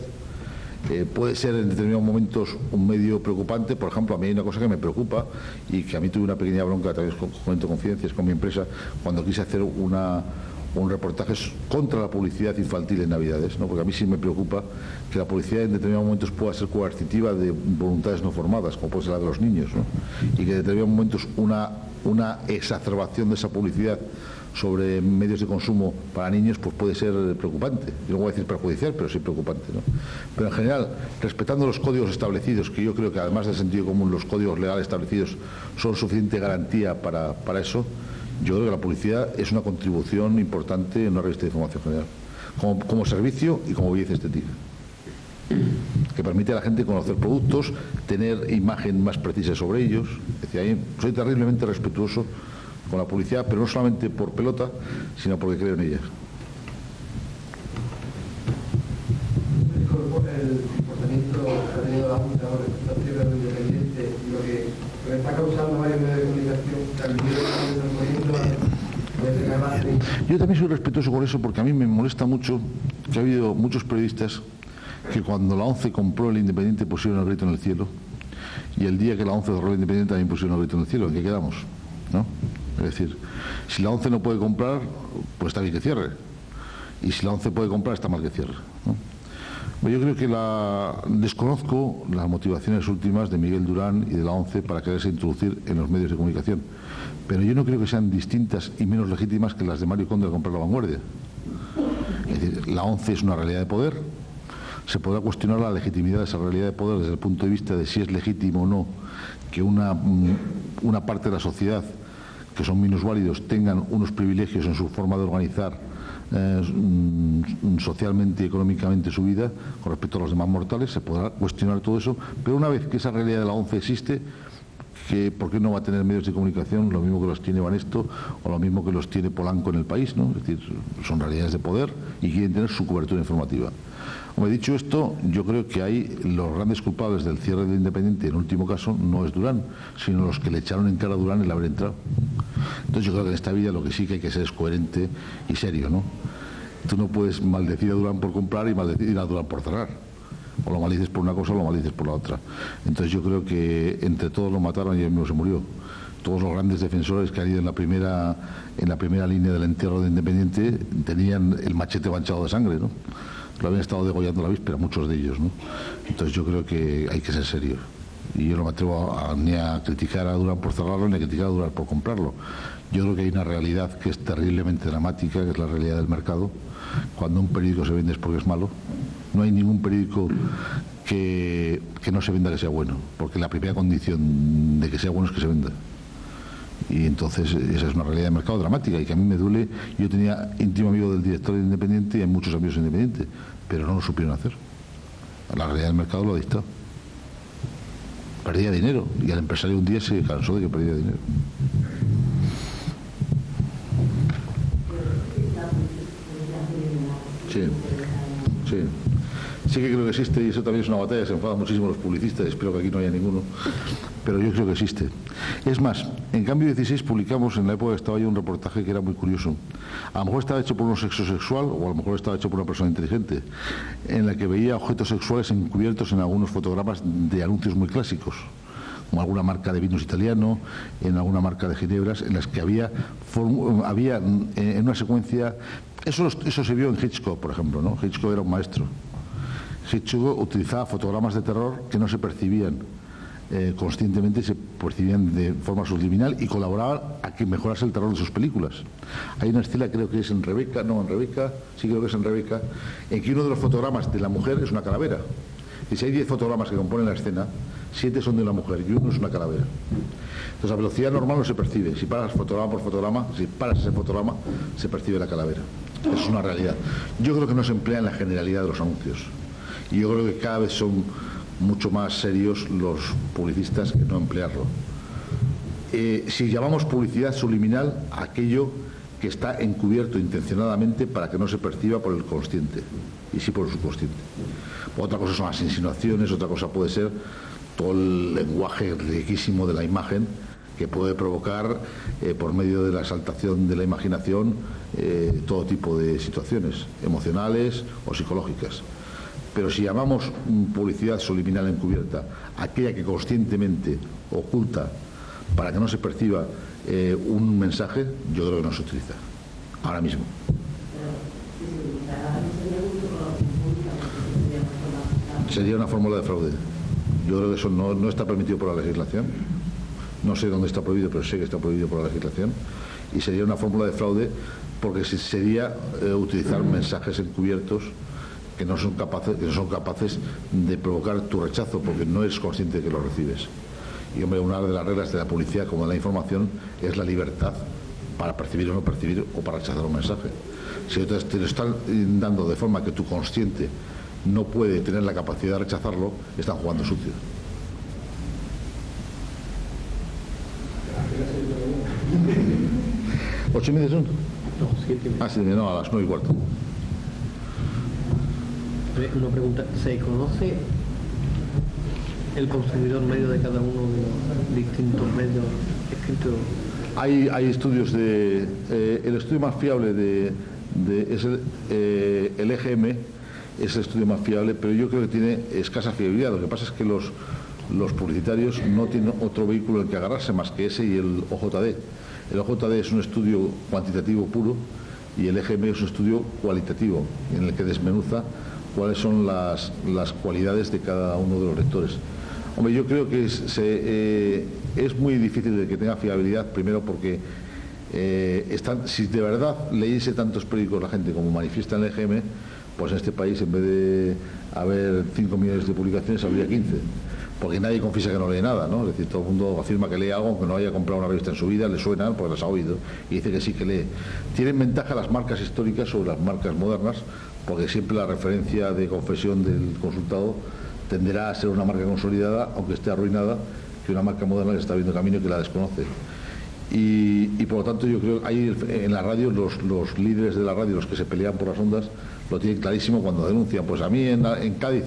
Puede ser en determinados momentos un medio preocupante. Por ejemplo, a mí hay una cosa que me preocupa y que a mí tuve una pequeña bronca, tal vez comento confidencias con mi empresa, cuando quise hacer un reportaje contra la publicidad infantil en Navidades, ¿no? Porque a mí sí me preocupa que la publicidad en determinados momentos pueda ser coercitiva de voluntades no formadas, como puede ser la de los niños, ¿no? Y que en determinados momentos una exacerbación de esa publicidad sobre medios de consumo para niños pues puede ser preocupante. Yo no voy a decir perjudicial, pero sí preocupante, ¿no? Pero en general, respetando los códigos establecidos, que yo creo que además del sentido común, los códigos legales establecidos son suficiente garantía para eso, yo creo que la publicidad es una contribución importante en una revista de información general, como servicio y como belleza estética, que permite a la gente conocer productos, tener imagen más precisa sobre ellos. Es decir, soy terriblemente respetuoso con la publicidad, pero no solamente por pelota, sino porque creo en ella. El comportamiento que ha tenido la Junta ahora respecto al cierre del Independiente, lo que está causando varios medios de comunicación, también yo también soy respetuoso con eso, porque a mí me molesta mucho que ha habido muchos periodistas que cuando la ONCE compró el Independiente pusieron el grito en el cielo y el día que la ONCE cerró el Independiente también pusieron un grito en el cielo. ¿En qué quedamos? ¿No? Es decir, si la ONCE no puede comprar, pues está bien que cierre. Y si la ONCE puede comprar, está mal que cierre, ¿no? Yo creo que desconozco las motivaciones últimas de Miguel Durán y de la ONCE para quererse introducir en los medios de comunicación, pero yo no creo que sean distintas y menos legítimas que las de Mario Conde al comprar La Vanguardia. Es decir, la ONCE es una realidad de poder. Se podrá cuestionar la legitimidad de esa realidad de poder desde el punto de vista de si es legítimo o no que una parte de la sociedad, que son minusválidos, tengan unos privilegios en su forma de organizar socialmente y económicamente su vida con respecto a los demás mortales. Se podrá cuestionar todo eso, pero una vez que esa realidad de la ONCE existe, ¿por qué no va a tener medios de comunicación lo mismo que los tiene Banesto o lo mismo que los tiene Polanco en el país, ¿no? Es decir, son realidades de poder y quieren tener su cobertura informativa. Como he dicho esto, yo creo que hay los grandes culpables del cierre del Independiente, en último caso, no es Durán, sino los que le echaron en cara a Durán el haber entrado. Entonces yo creo que en esta vida lo que sí que hay que ser es coherente y serio, ¿no? Tú no puedes maldecir a Durán por comprar y maldecir a Durán por cerrar. O lo maldices por una cosa o lo maldices por la otra. Entonces yo creo que entre todos lo mataron y él mismo se murió. Todos los grandes defensores que han ido en la primera línea del entierro de Independiente tenían el machete manchado de sangre, ¿no? Lo habían estado degollando la víspera, muchos de ellos, ¿no? Entonces yo creo que hay que ser serio. Y yo no me atrevo ni a criticar a Durán por cerrarlo, ni a criticar a Durán por comprarlo. Yo creo que hay una realidad que es terriblemente dramática, que es la realidad del mercado. Cuando un periódico se vende es porque es malo. No hay ningún periódico que no se venda que sea bueno, porque la primera condición de que sea bueno es que se venda. Y entonces esa es una realidad de mercado dramática y que a mí me duele. Yo tenía íntimo amigo del director de Independiente y hay muchos amigos de Independiente, pero no lo supieron hacer. La realidad del mercado lo ha dictado. Perdía dinero y el empresario un día se cansó de que perdía dinero. Sí que creo que existe, y eso también es una batalla, se enfadan muchísimo los publicistas, espero que aquí no haya ninguno, pero yo creo que existe. Es más, en Cambio 16 publicamos, en la época que estaba yo, un reportaje que era muy curioso. A lo mejor estaba hecho por un sexosexual o a lo mejor estaba hecho por una persona inteligente, en la que veía objetos sexuales encubiertos en algunos fotogramas de anuncios muy clásicos, como alguna marca de vinos italiano, en alguna marca de ginebras, en las que había en una secuencia. Eso se vio en Hitchcock, por ejemplo, ¿no? Hitchcock era un maestro. Hitchcock utilizaba fotogramas de terror que no se percibían conscientemente, se percibían de forma subliminal y colaboraban a que mejorase el terror de sus películas. Hay una escena, creo que es en Rebeca, sí creo que es en Rebeca, en que uno de los fotogramas de la mujer es una calavera. Y si hay 10 fotogramas que componen la escena, 7 son de una mujer y uno es una calavera. Entonces a velocidad normal no se percibe. Si paras fotograma por fotograma, si paras ese fotograma, se percibe la calavera. Eso es una realidad. Yo creo que no se emplea en la generalidad de los anuncios. Y yo creo que cada vez son mucho más serios los publicistas que no emplearlo. Si llamamos publicidad subliminal aquello que está encubierto intencionadamente para que no se perciba por el consciente y sí por el subconsciente. Otra cosa son las insinuaciones, otra cosa puede ser todo el lenguaje riquísimo de la imagen que puede provocar por medio de la exaltación de la imaginación todo tipo de situaciones emocionales o psicológicas. Pero si llamamos publicidad subliminal encubierta aquella que conscientemente oculta para que no se perciba un mensaje, yo creo que no se utiliza ahora mismo. Sería una fórmula de fraude. Yo creo que eso no está permitido por la legislación. No sé dónde está prohibido, pero sé que está prohibido por la legislación. Y sería una fórmula de fraude porque sería utilizar mensajes encubiertos que no son capaces de provocar tu rechazo porque no eres consciente de que lo recibes. Y hombre, una de las reglas de la publicidad como de la información es la libertad para percibir o no percibir o para rechazar un mensaje. Si te lo están dando de forma que tu consciente no puede tener la capacidad de rechazarlo, están jugando sucio. ¿8:30 son? No, 7:30. Ah, sí, no, a las 9:15. Una pregunta, ¿se conoce el consumidor medio de cada uno de los distintos medios escritos? Hay estudios el estudio más fiable es el EGM, es el estudio más fiable, pero yo creo que tiene escasa fiabilidad. Lo que pasa es que los los publicitarios no tienen otro vehículo en el que agarrarse más que ese y el OJD. El OJD es un estudio cuantitativo puro y el EGM es un estudio cualitativo en el que desmenuza cuáles son las cualidades de cada uno de los lectores. Hombre, yo creo que es muy difícil de que tenga fiabilidad, primero porque si de verdad leyese tantos periódicos la gente como manifiesta en el EGM, pues en este país en vez de haber 5 millones de publicaciones habría 15, porque nadie confiesa que no lee nada, ¿no? Es decir, todo el mundo afirma que lee algo aunque no haya comprado una revista en su vida, le suena porque las ha oído y dice que sí que lee. Tienen ventaja las marcas históricas sobre las marcas modernas, porque siempre la referencia de confesión del consultado tenderá a ser una marca consolidada, aunque esté arruinada, que una marca moderna que está abriendo camino y que la desconoce. Y por lo tanto yo creo que ahí en la radio los líderes de la radio, los que se pelean por las ondas, lo tienen clarísimo cuando denuncian. Pues a mí en Cádiz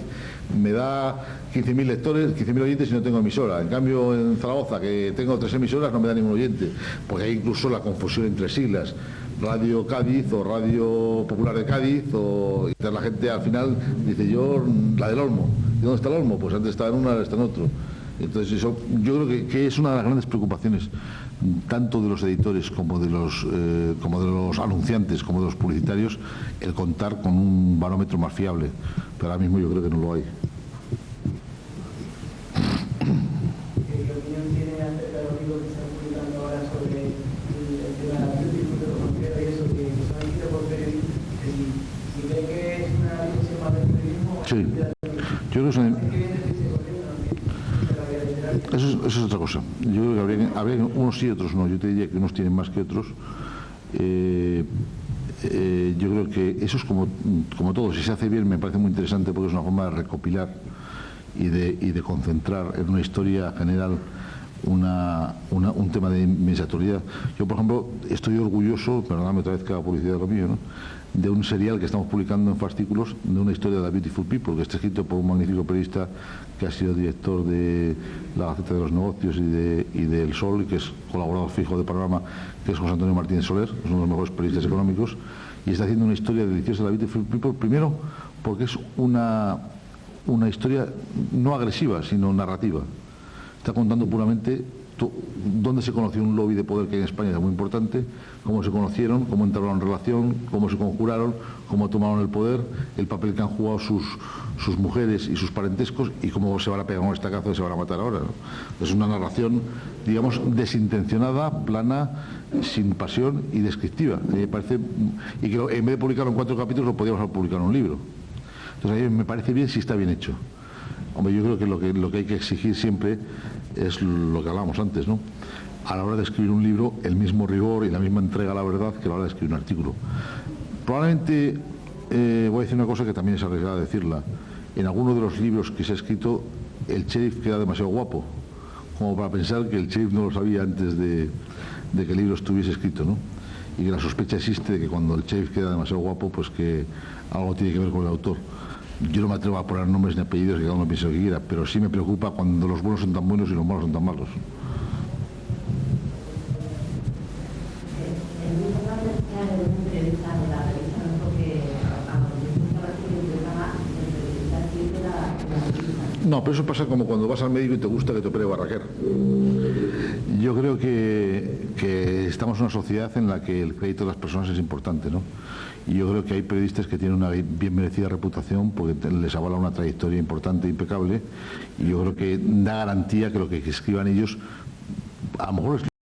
me da 15.000 lectores, 15.000 oyentes y no tengo emisora. En cambio en Zaragoza, que tengo 3 emisoras, no me da ningún oyente, porque hay incluso la confusión entre siglas. Radio Cádiz o Radio Popular de Cádiz, o y la gente al final dice yo la del Olmo. ¿Y dónde está el Olmo? Pues antes estaba en una, ahora está en otro. Entonces eso yo creo que es una de las grandes preocupaciones tanto de los editores como de los anunciantes como de los publicitarios, el contar con un barómetro más fiable, pero ahora mismo yo creo que no lo hay. ¿Qué opinión tiene acerca de los libros que están publicando ahora sobre el tema de la beauty, de los banqueros y eso, que son escritos por periodistas? Si ve que es una difusión más del periodismo... Sí, yo creo que eso es otra cosa. Yo creo que habría unos sí y otros no. Yo te diría que unos tienen más que otros. Yo creo que eso es como todo. Si se hace bien me parece muy interesante porque es una forma de recopilar y de concentrar en una historia general un tema de inmensa actualidad. Yo, por ejemplo, estoy orgulloso, perdóname otra vez que haga publicidad de lo mío, ¿no?, de un serial que estamos publicando en fascículos de una historia de la Beautiful People, que está escrito por un magnífico periodista que ha sido director de la Gaceta de los Negocios y de El Sol, y que es colaborador fijo de Panorama, que es José Antonio Martínez Soler, es uno de los mejores periodistas económicos, y está haciendo una historia deliciosa de la Beautiful People, primero porque es una historia no agresiva, sino narrativa. Está contando puramente dónde se conoció un lobby de poder que hay en España, es muy importante, cómo se conocieron, cómo entraron en relación, cómo se conjuraron, cómo tomaron el poder, el papel que han jugado sus mujeres y sus parentescos y cómo se van a pegar un estacazo y se van a matar ahora, ¿no? Es una narración, digamos, desintencionada, plana, sin pasión y descriptiva. Me parece, y que en vez de publicarlo en 4 capítulos lo podríamos haber publicado en un libro. Entonces a mí me parece bien si está bien hecho. Hombre, yo creo que lo que hay que exigir siempre es lo que hablábamos antes, ¿no? A la hora de escribir un libro, el mismo rigor y la misma entrega a la verdad que a la hora de escribir un artículo. Probablemente, voy a decir una cosa que también es arriesgada decirla. En alguno de los libros que se ha escrito, el sheriff queda demasiado guapo, como para pensar que el sheriff no lo sabía antes de que el libro estuviese escrito, ¿no? Y que la sospecha existe de que cuando el sheriff queda demasiado guapo, pues que algo tiene que ver con el autor. Yo no me atrevo a poner nombres ni apellidos, que cada uno piense lo que quiera, pero sí me preocupa cuando los buenos son tan buenos y los malos son tan malos. No, pero eso pasa como cuando vas al médico y te gusta que te opere Barraquer. Yo creo que estamos en una sociedad en la que el crédito de las personas es importante, ¿no? Y yo creo que hay periodistas que tienen una bien merecida reputación porque les avala una trayectoria importante e impecable, y yo creo que da garantía que lo que escriban ellos a lo mejor es